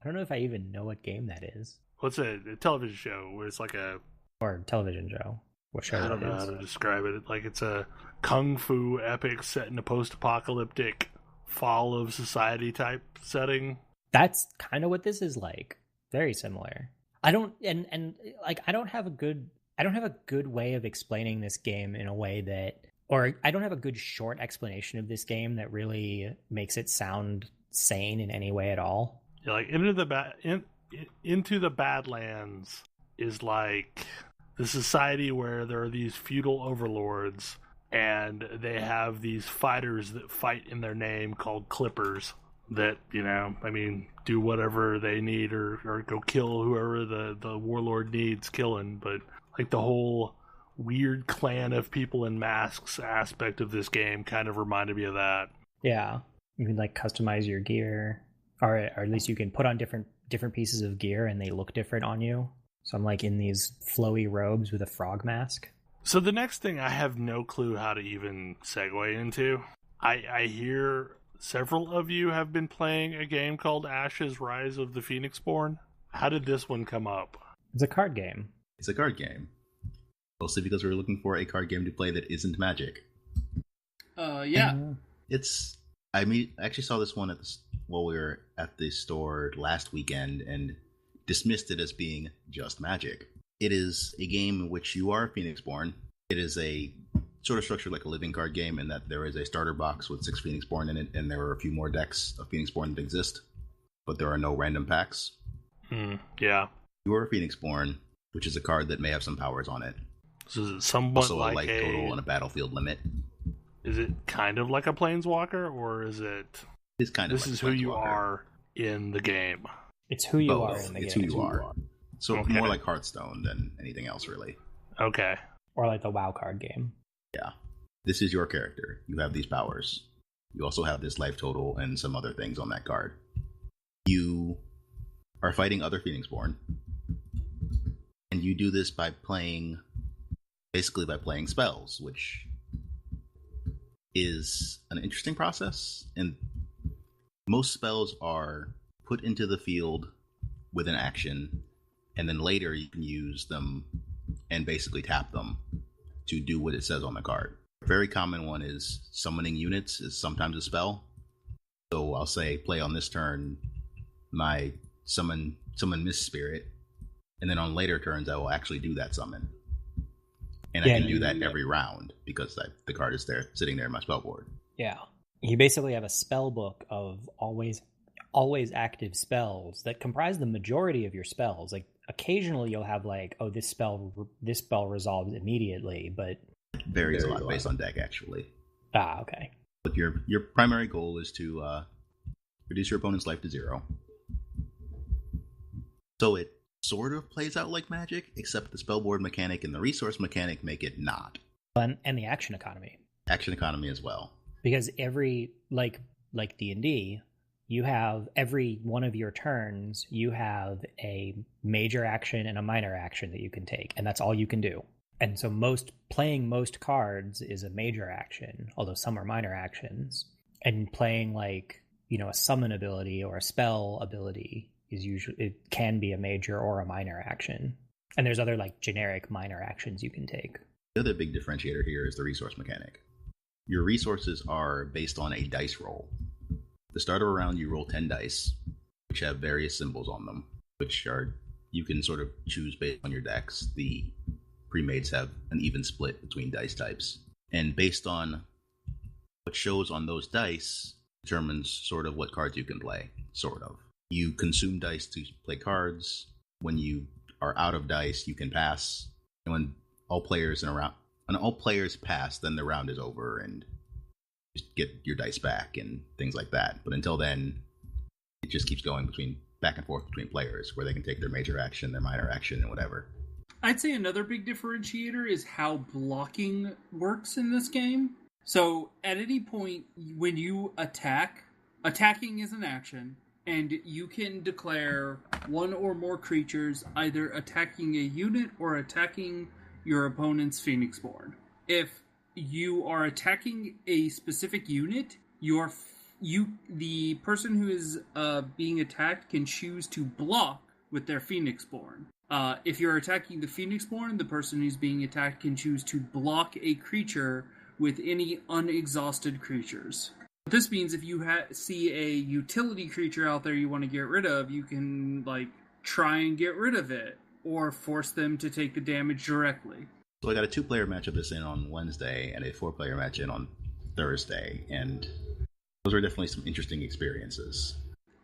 don't know if I even know what game that is. What's a television show where it's like or television show? What show? I don't know how to describe it. Like, it's a kung fu epic set in a post-apocalyptic fall of society type setting. That's kind of what this is like. Very similar. I don't have a good way of explaining this game in a way that, or I don't have a good short explanation of this game that really makes it sound sane in any way at all. Yeah, like Into the Badlands is like the society where there are these feudal overlords, and they have these fighters that fight in their name called Clippers that, do whatever they need or go kill whoever the warlord needs killing. But like the whole weird clan of people in masks aspect of this game kind of reminded me of that. Yeah. You can like customize your gear, or at least you can put on different pieces of gear and they look different on you. So I'm like in these flowy robes with a frog mask. So the next thing I have no clue how to even segue into. I hear several of you have been playing a game called Ashes: Rise of the Phoenixborn. How did this one come up? It's a card game. It's a card game. Mostly because we were looking for a card game to play that isn't Magic. Yeah. I actually saw this one while we were at the store last weekend and dismissed it as being just Magic. It is a game in which you are Phoenixborn. It is a sort of structured like a living card game in that there is a starter box with 6 Phoenixborn in it, and there are a few more decks of Phoenixborn that exist, but there are no random packs. Yeah. You are a Phoenixborn, which is a card that may have some powers on it. So is it somewhat also like a life total and a battlefield limit. Is it kind of like a Planeswalker, or is it... It's kind of this like is who you are in the game? It's who you are in the game. It's who you are. So Okay. more like Hearthstone than anything else, really. Okay. Or like the WoW card game. Yeah. This is your character. You have these powers. You also have this life total and some other things on that card. You are fighting other Phoenixborn. And you do this by playing spells, which is an interesting process. And most spells are put into the field with an action, and then later you can use them and basically tap them to do what it says on the card. A very common one is summoning units is sometimes a spell. So I'll say, play on this turn my summon Mist Spirit, and then on later turns I will actually do that summon. And I can do that every round because the card is there, sitting there in my spell board. Yeah. You basically have a spell book of always active spells that comprise the majority of your spells. Like occasionally you'll have like, oh, this spell resolves immediately, but it varies a lot based on deck, actually. Ah, okay. But your primary goal is to reduce your opponent's life to 0. So it sort of plays out like Magic, except the spellboard mechanic and the resource mechanic make it not. And the action economy. Action economy as well. Because every, like D&D, you have every one of your turns, you have a major action and a minor action that you can take, and that's all you can do. And so playing most cards is a major action, although some are minor actions. And playing like, a summon ability or a spell ability it can be a major or a minor action. And there's other like generic minor actions you can take. The other big differentiator here is the resource mechanic. Your resources are based on a dice roll. The start of a round, you roll 10 dice, which have various symbols on them, which you can sort of choose based on your decks. The pre-mates have an even split between dice types. And based on what shows on those dice determines sort of what cards you can play, sort of. You consume dice to play cards. When you are out of dice, you can pass. And when all players pass, then the round is over and you get your dice back and things like that. But until then, it just keeps going back and forth between players where they can take their major action, their minor action, and whatever. I'd say another big differentiator is how blocking works in this game. So at any point when you attacking is an action, and you can declare one or more creatures either attacking a unit or attacking your opponent's Phoenixborn. If you are attacking a specific unit, the person who is being attacked can choose to block with their Phoenixborn. If you're attacking the Phoenixborn, the person who's being attacked can choose to block a creature with any unexhausted creatures. What this means, if you see a utility creature out there you want to get rid of, you can try and get rid of it, or force them to take the damage directly. So I got a 2-player match of this in on Wednesday, and a 4-player match in on Thursday, and those are definitely some interesting experiences.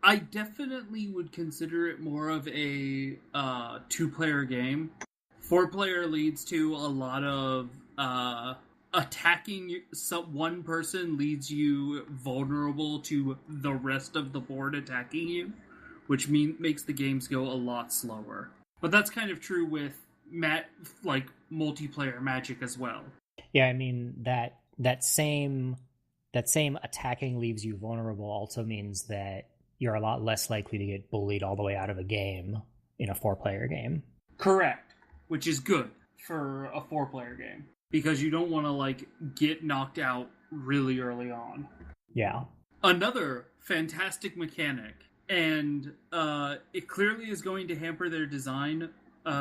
I definitely would consider it more of a 2-player game. 4-player leads to a lot of attacking. One person leads you vulnerable to the rest of the board attacking you, which makes the games go a lot slower. But that's kind of true with multiplayer Magic as well. Yeah, I mean that same attacking leaves you vulnerable also means that you're a lot less likely to get bullied all the way out of a game in a 4-player game. Correct, which is good for a 4-player game, because you don't want to get knocked out really early on. Yeah. Another fantastic mechanic, and it clearly is going to hamper their design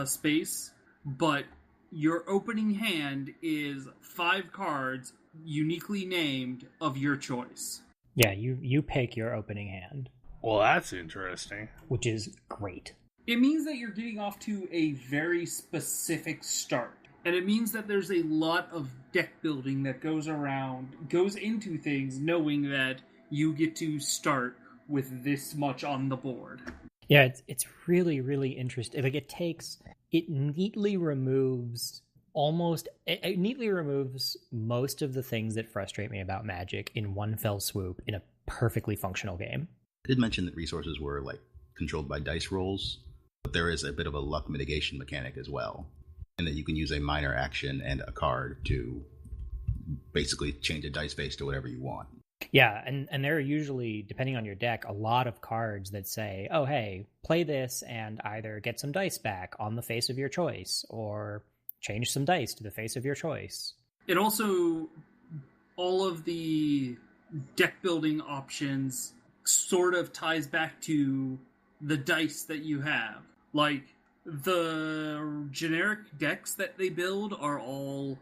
space, but your opening hand is 5 cards uniquely named of your choice. Yeah, you pick your opening hand. Well, that's interesting. Which is great. It means that you're getting off to a very specific start. And it means that there's a lot of deck building that goes into things knowing that you get to start with this much on the board. Yeah, it's really, really interesting. It neatly removes most of the things that frustrate me about Magic in one fell swoop in a perfectly functional game. I did mention that resources were controlled by dice rolls, but there is a bit of a luck mitigation mechanic as well, and that you can use a minor action and a card to basically change a dice face to whatever you want. Yeah, and there are usually, depending on your deck, a lot of cards that say, oh hey, play this and either get some dice back on the face of your choice, or change some dice to the face of your choice. It also, all of the deck building options sort of ties back to the dice that you have. The generic decks that they build are all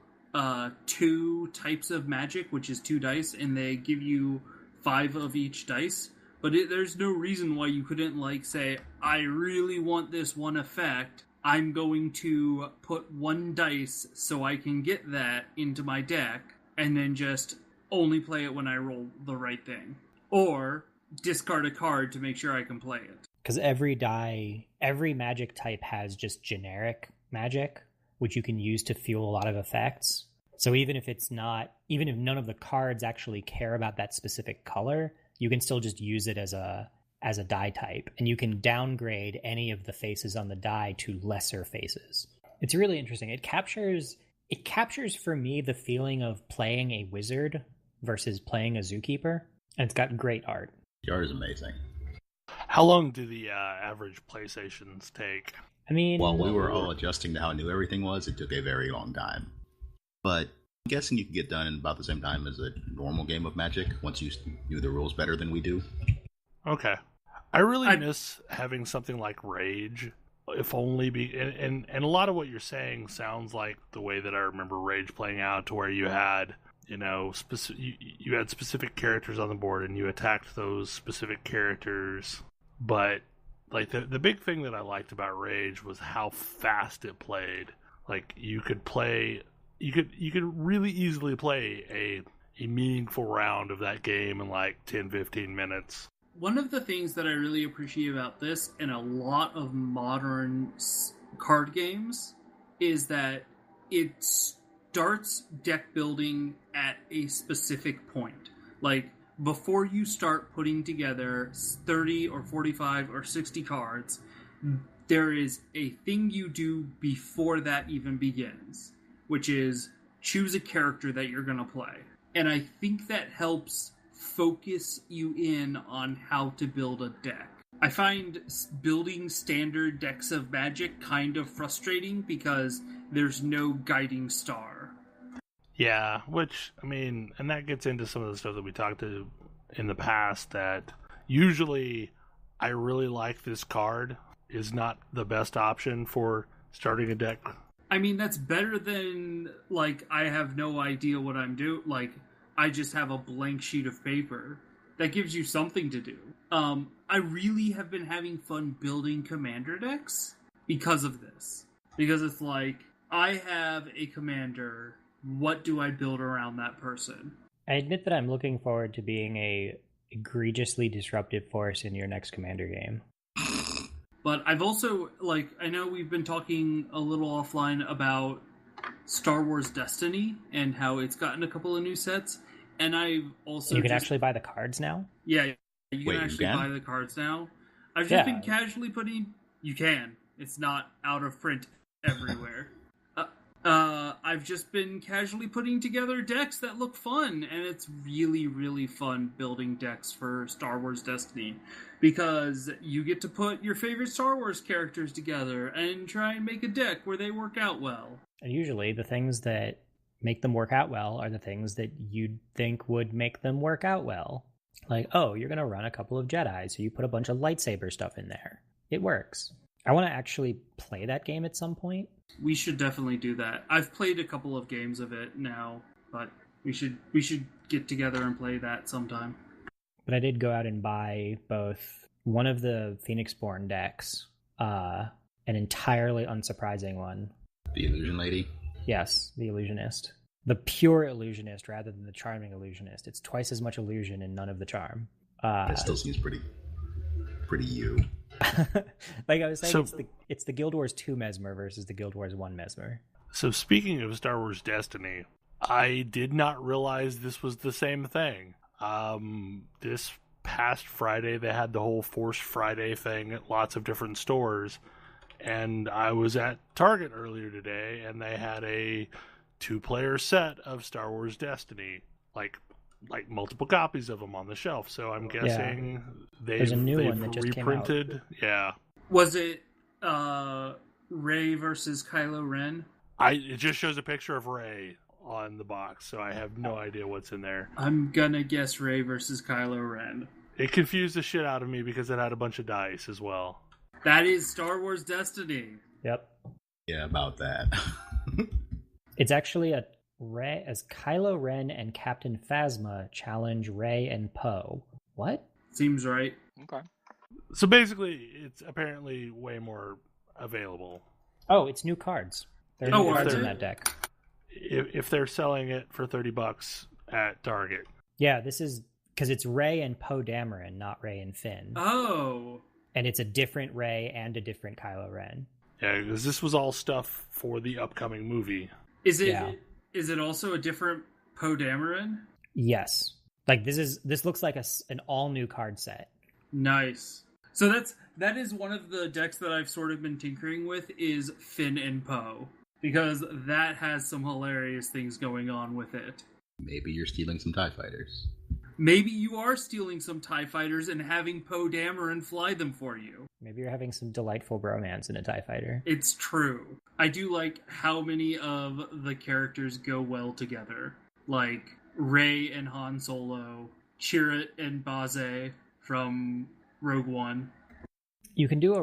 2 types of magic, which is 2 dice, and they give you 5 of each dice. But there's no reason why you couldn't say, I really want this one effect, I'm going to put 1 dice so I can get that into my deck, and then just only play it when I roll the right thing. Or discard a card to make sure I can play it. Because every magic type has just generic magic, which you can use to fuel a lot of effects. So even if none of the cards actually care about that specific color, you can still just use it as a die type, and you can downgrade any of the faces on the die to lesser faces. It's really interesting. It captures for me the feeling of playing a wizard versus playing a zookeeper, and it's got great art. The art is amazing. How long do the average PlayStations take? I mean, while we were all adjusting to how new everything was, it took a very long time. But I'm guessing you can get done in about the same time as a normal game of Magic once you knew the rules better than we do. Okay. I really miss having something like Rage, if only and a lot of what you're saying sounds like the way that I remember Rage playing out, to where you had, you had specific characters on the board and you attacked those specific characters. But like the big thing that I liked about Rage was how fast it played. Like you could really easily play a meaningful round of that game in like 10-15 minutes. One of the things that I really appreciate about this and a lot of modern card games is that it starts deck building at a specific point. Like, before you start putting together 30 or 45 or 60 cards, there is a thing you do before that even begins, which is choose a character that you're going to play. And I think that helps focus you in on how to build a deck. I find building standard decks of Magic kind of frustrating because there's no guiding star. Yeah, which, I mean, and that gets into some of the stuff that we talked to in the past, that usually I really like this card is not the best option for starting a deck. I mean, that's better than, like, I have no idea what I'm doing. Like, I just have a blank sheet of paper. That gives you something to do. I really have been having fun building commander decks because of this. Because it's like, I have a commander. What do I build around that person? I admit that I'm looking forward to being a egregiously disruptive force in your next commander game. But I've also, like, I know we've been talking a little offline about Star Wars Destiny and how it's gotten a couple of new sets. And I've also You can actually buy the cards now? Yeah, you can actually buy the cards now. I've just been casually putting... You can. It's not out of print everywhere. I've just been casually putting together decks that look fun, and it's really, really fun building decks for Star Wars Destiny, because you get to put your favorite Star Wars characters together and try and make a deck where they work out well. And usually the things that make them work out well are the things that you'd think would make them work out well. Like, oh, you're going to run a couple of Jedi, so you put a bunch of lightsaber stuff in there. It works. I want to actually play that game at some point. We should definitely do that. I've played a couple of games of it now, but we should get together and play that sometime. But I did go out and buy both one of the Phoenixborn decks, an entirely unsurprising one. The Illusion Lady? Yes, the Illusionist. The pure Illusionist rather than the Charming Illusionist. It's twice as much illusion and none of the charm. That still seems pretty you. Like I was saying, it's the Guild Wars 2 Mesmer versus the Guild Wars 1 Mesmer. So speaking of Star Wars Destiny, I did not realize this was the same thing. This past Friday, they had the whole Force Friday thing at lots of different stores. And I was at Target earlier today, and they had a 2-player set of Star Wars Destiny. Like multiple copies of them on the shelf. So I'm guessing There's a new one that just reprinted. Came out. Yeah. Was it Rey versus Kylo Ren? It just shows a picture of Rey on the box, so I have no idea what's in there. I'm gonna guess Rey versus Kylo Ren. It confused the shit out of me because it had a bunch of dice as well. That is Star Wars Destiny. Yep. Yeah, about that. It's actually a Rey as Kylo Ren and Captain Phasma challenge Rey and Poe. What? Seems right. Okay. So basically, it's apparently way more available. Oh, it's new cards. There are new cards in that deck. If they're selling it for $30 at Target. Yeah, this is because it's Rey and Poe Dameron, not Rey and Finn. Oh. And it's a different Rey and a different Kylo Ren. Yeah, because this was all stuff for the upcoming movie. Is it? Yeah. Is it also a different Poe Dameron? Yes. Like this looks like an all new card set. Nice. So that is one of the decks that I've sort of been tinkering with is Finn and Poe, because that has some hilarious things going on with it. Maybe you're stealing some TIE fighters. Maybe you are stealing some TIE fighters and having Poe Dameron fly them for you. Maybe you're having some delightful bromance in a TIE fighter. It's true. I do like how many of the characters go well together. Like Rey and Han Solo, Chirrut and Baze from Rogue One. You can do a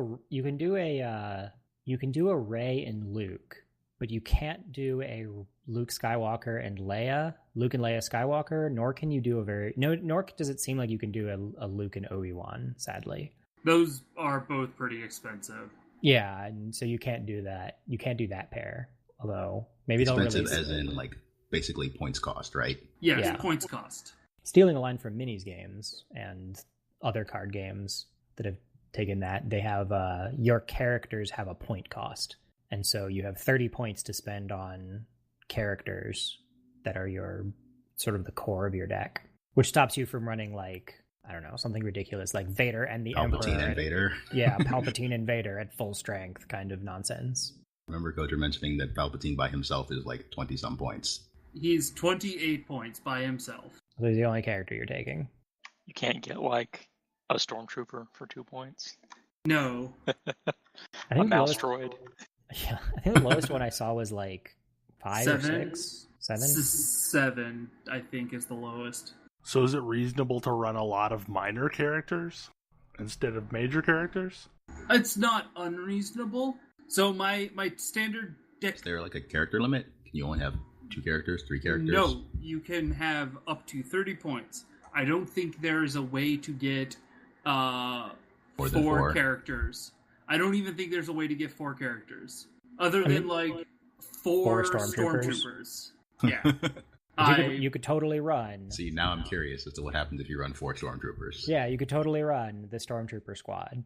Rey and Luke, but you can't do a Luke Skywalker and Leia Skywalker, nor can you do nor does it seem like you can do a Luke and Obi-Wan, sadly. Those are both pretty expensive. Yeah, and so you can't do that. You can't do that pair. Although maybe they'll release expensive as in like basically points cost, right? Yes, yeah. Points cost. Stealing a line from Minis games and other card games that have taken that, they have your characters have a point cost. And so you have 30 points to spend on characters that are your sort of the core of your deck, which stops you from running like, I don't know, something ridiculous like Vader and the Emperor. Palpatine and Vader. Yeah, Palpatine and Vader at full strength kind of nonsense. I remember Kotor mentioning that Palpatine by himself is like 20-some points. He's 28 points by himself. So he's the only character you're taking. You can't get like a Stormtrooper for 2 points. No. I think a mouse droid. Yeah, I think the lowest one I saw was like 5 or 6. 7? 7, I think, is the lowest. So is it reasonable to run a lot of minor characters instead of major characters? It's not unreasonable. So my standard deck... Is there like a character limit? Can you only have 2 characters, 3 characters? No, you can have up to 30 points. I don't think there is a way to get 4 characters. I don't even think there's a way to get 4 characters. Other than like 4 stormtroopers. Yeah. You could totally run. See, now I'm curious as to what happens if you run 4 stormtroopers. Yeah, you could totally run the stormtrooper squad.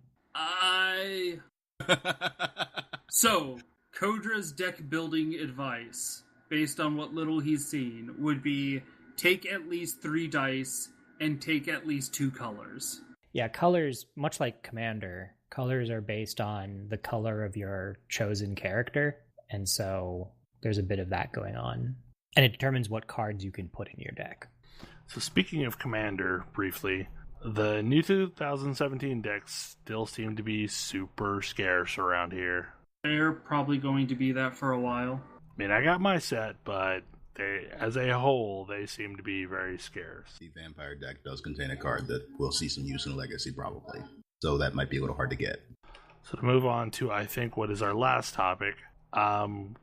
So, Kodra's deck building advice, based on what little he's seen, would be take at least 3 dice and take at least 2 colors. Yeah, colors, much like Commander, colors are based on the color of your chosen character, and so there's a bit of that going on. And it determines what cards you can put in your deck. So speaking of Commander, briefly, the new 2017 decks still seem to be super scarce around here. They're probably going to be that for a while. I mean, I got my set, but they, as a whole, they seem to be very scarce. The Vampire deck does contain a card that will see some use in Legacy, probably. So that might be a little hard to get. So to move on to, I think, what is our last topic,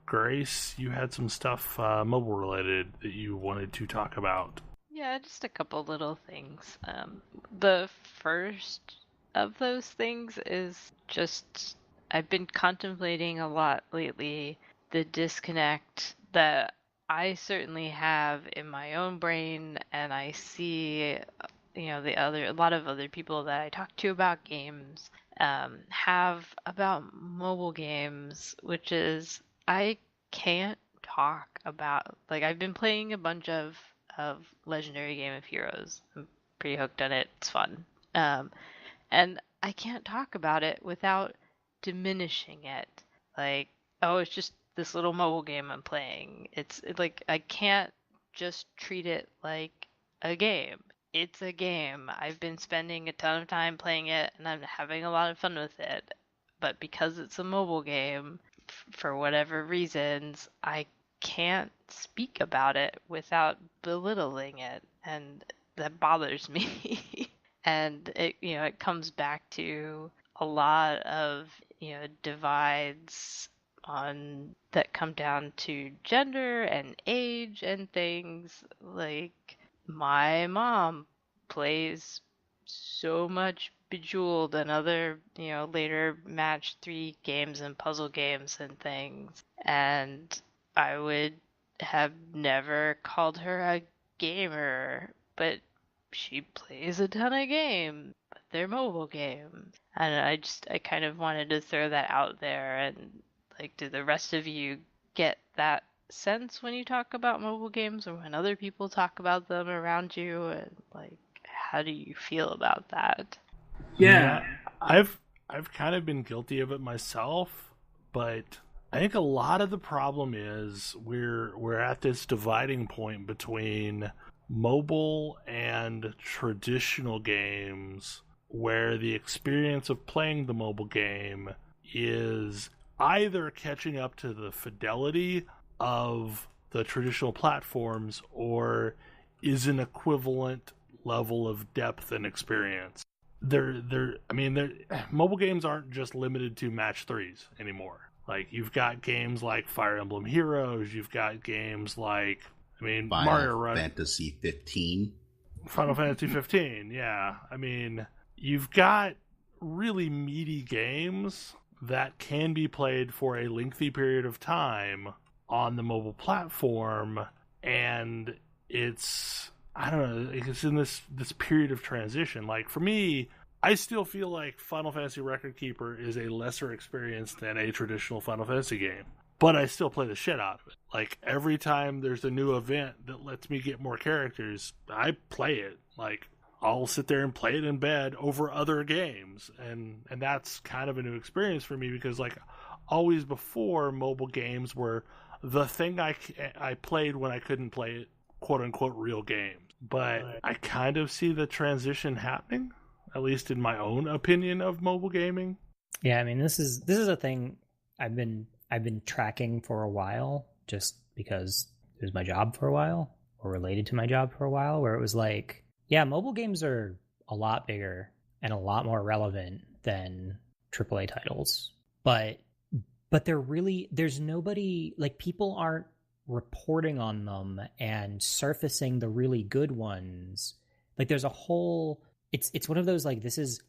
Grace, you had some stuff mobile-related that you wanted to talk about. Yeah, just a couple little things. The first of those things is just, I've been contemplating a lot lately the disconnect that I certainly have in my own brain, and I see, a lot of other people that I talk to about games have about mobile games, which is I can't talk about, like, I've been playing a bunch of Legendary Game of Heroes. I'm pretty hooked on it. It's fun. And I can't talk about it without diminishing it. Like, oh, it's just this little mobile game I'm playing. It's like, I can't just treat it like a game. It's a game. I've been spending a ton of time playing it, and I'm having a lot of fun with it. But because it's a mobile game, for whatever reasons, I can't speak about it without belittling it, and that bothers me. And it comes back to a lot of divides that come down to gender and age and things. Like, my mom plays so much Bejeweled and other later match 3 games and puzzle games and things, and I would have never called her a gamer, but she plays a ton of games, but they're mobile games. And I kind of wanted to throw that out there, and like, do the rest of you get that sense when you talk about mobile games or when other people talk about them around you? And like, how do you feel about that? Yeah. I've kind of been guilty of it myself, but I think a lot of the problem is we're at this dividing point between mobile and traditional games where the experience of playing the mobile game is either catching up to the fidelity of the traditional platforms or is an equivalent level of depth and experience. Mobile games aren't just limited to match 3s anymore. Like, you've got games like Fire Emblem Heroes, you've got games like, Mario Fantasy 15. Final Fantasy 15, yeah. You've got really meaty games that can be played for a lengthy period of time on the mobile platform, and it's in this period of transition. Like, for me, I still feel like Final Fantasy Record Keeper is a lesser experience than a traditional Final Fantasy game, but I still play the shit out of it. Like, every time there's a new event that lets me get more characters, I play it. Like, I'll sit there and play it in bed over other games, and that's kind of a new experience for me, because, like, always before, mobile games were the thing I played when I couldn't play quote-unquote real games. But I kind of see the transition happening, at least in my own opinion of mobile gaming. Yeah, this is a thing I've been tracking for a while, just because it was my job for a while, or related to my job for a while, where it was like, yeah, mobile games are a lot bigger and a lot more relevant than AAA titles. But they're really, there's nobody, like, people aren't reporting on them and surfacing the really good ones. Like, there's a whole, it's one of those, like, this is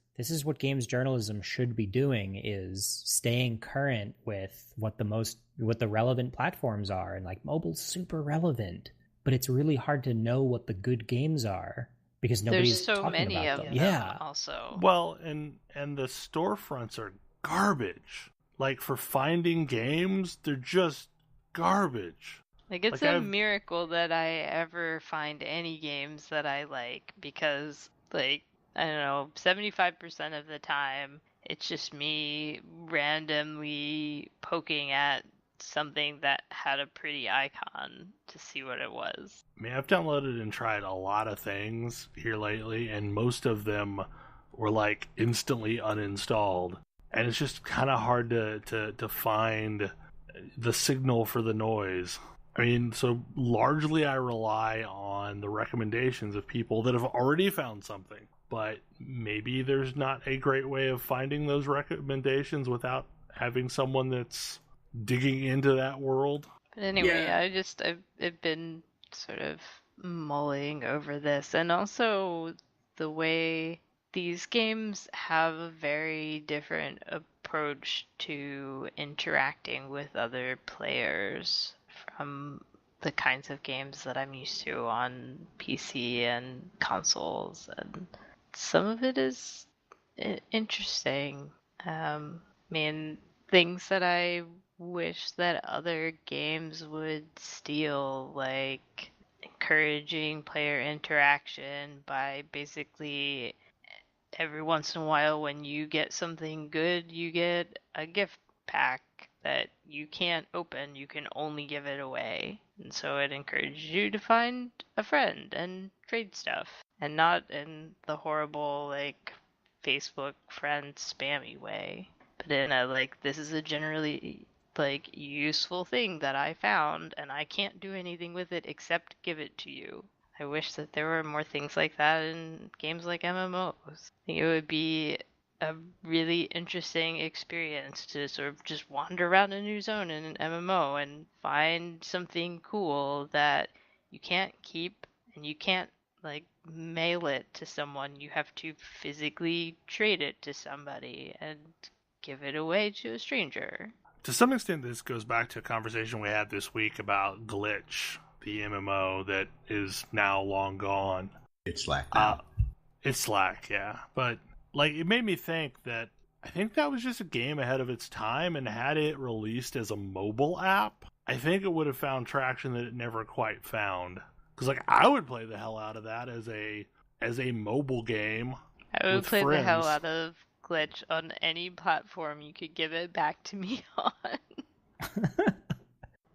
what games journalism should be doing, is staying current with what the relevant platforms are. And, like, mobile's super relevant, but it's really hard to know what the good games are, because nobody's There's so talking many about of them. them. Yeah. Also, well, and the storefronts are garbage. Like, for finding games, they're just garbage. like, it's a miracle that I ever find any games that I like, because, like, I don't know, 75% of the time it's just me randomly poking at something that had a pretty icon to see what it was. I've downloaded and tried a lot of things here lately, and most of them were, like, instantly uninstalled. And it's just kind of hard to find the signal for the noise. So largely I rely on the recommendations of people that have already found something. But maybe there's not a great way of finding those recommendations without having someone that's digging into that world. But anyway, yeah. I've been sort of mulling over this, and also the way these games have a very different approach to interacting with other players from the kinds of games that I'm used to on PC and consoles, and some of it is interesting. Things that I wish that other games would steal, like encouraging player interaction by basically every once in a while when you get something good, you get a gift pack that you can't open, you can only give it away. And so it encourages you to find a friend and trade stuff, and not in the horrible, like, Facebook friend spammy way, but in a, like, this is a generally, like, useful thing that I found and I can't do anything with it except give it to you. I wish that there were more things like that in games like MMOs. I think it would be a really interesting experience to sort of just wander around a new zone in an MMO and find something cool that you can't keep and you can't, like, mail it to someone. You have to physically trade it to somebody and give it away to a stranger. To some extent, this goes back to a conversation we had this week about Glitch, the MMO that is now long gone. It's Slack now. It's Slack, yeah. But, like, it made me think that I think that was just a game ahead of its time, and had it released as a mobile app, I think it would have found traction that it never quite found. Because, like, I would play the hell out of that as a mobile game. I would play the hell out of Glitch on any platform you could give it back to me on.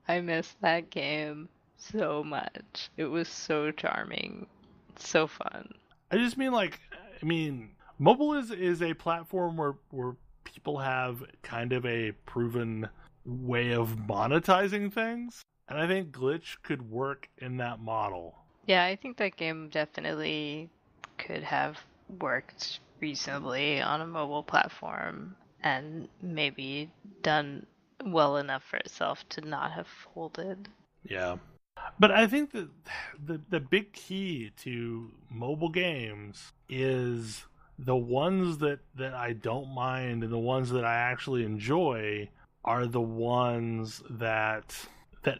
I miss that game so much. It was so charming. It's so fun. I just mean, like, Mobile is a platform where people have kind of a proven way of monetizing things, and I think Glitch could work in that model. Yeah, I think that game definitely could have worked reasonably on a mobile platform and maybe done well enough for itself to not have folded. Yeah. But I think that the big key to mobile games is the ones that I don't mind and the ones that I actually enjoy are the ones that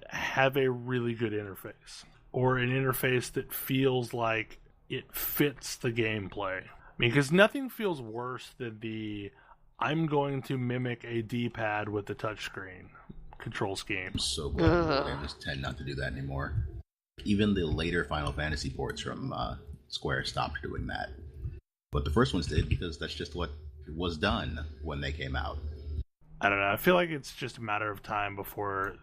have a really good interface, or an interface that feels like it fits the gameplay. I mean, because nothing feels worse than I'm going to mimic a D-pad with the touchscreen control scheme. I'm so glad games tend not to do that anymore. Even the later Final Fantasy ports from Square stopped doing that. But the first ones did, because that's just what was done when they came out. I don't know. I feel like it's just a matter of time before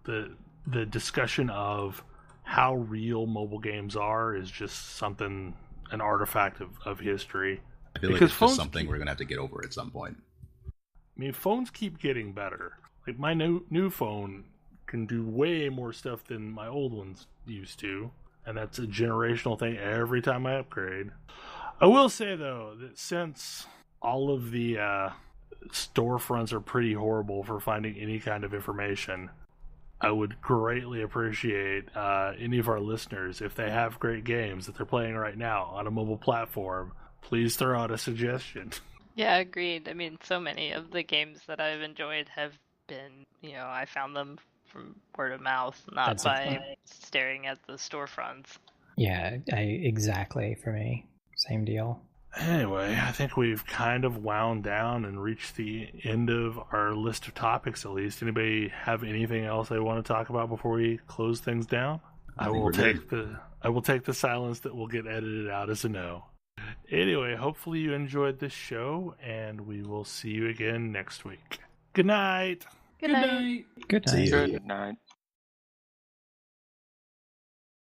the discussion of how real mobile games are is just an artifact of history. I feel like it's just something we're going to have to get over at some point. I mean, phones keep getting better. Like, my new phone can do way more stuff than my old ones used to, and that's a generational thing every time I upgrade. I will say, though, that since all of the storefronts are pretty horrible for finding any kind of information, I would greatly appreciate any of our listeners, if they have great games that they're playing right now on a mobile platform, please throw out a suggestion. Yeah, agreed. I mean, so many of the games that I've enjoyed have been, I found them from word of mouth, not by staring at the storefronts. Yeah, exactly for me. Same deal. Anyway, I think we've kind of wound down and reached the end of our list of topics, at least. Anybody have anything else they want to talk about before we close things down? I will take the silence that will get edited out as a no. Anyway, hopefully you enjoyed this show, and we will see you again next week. Good night. Good night. Good night. See you. Good night.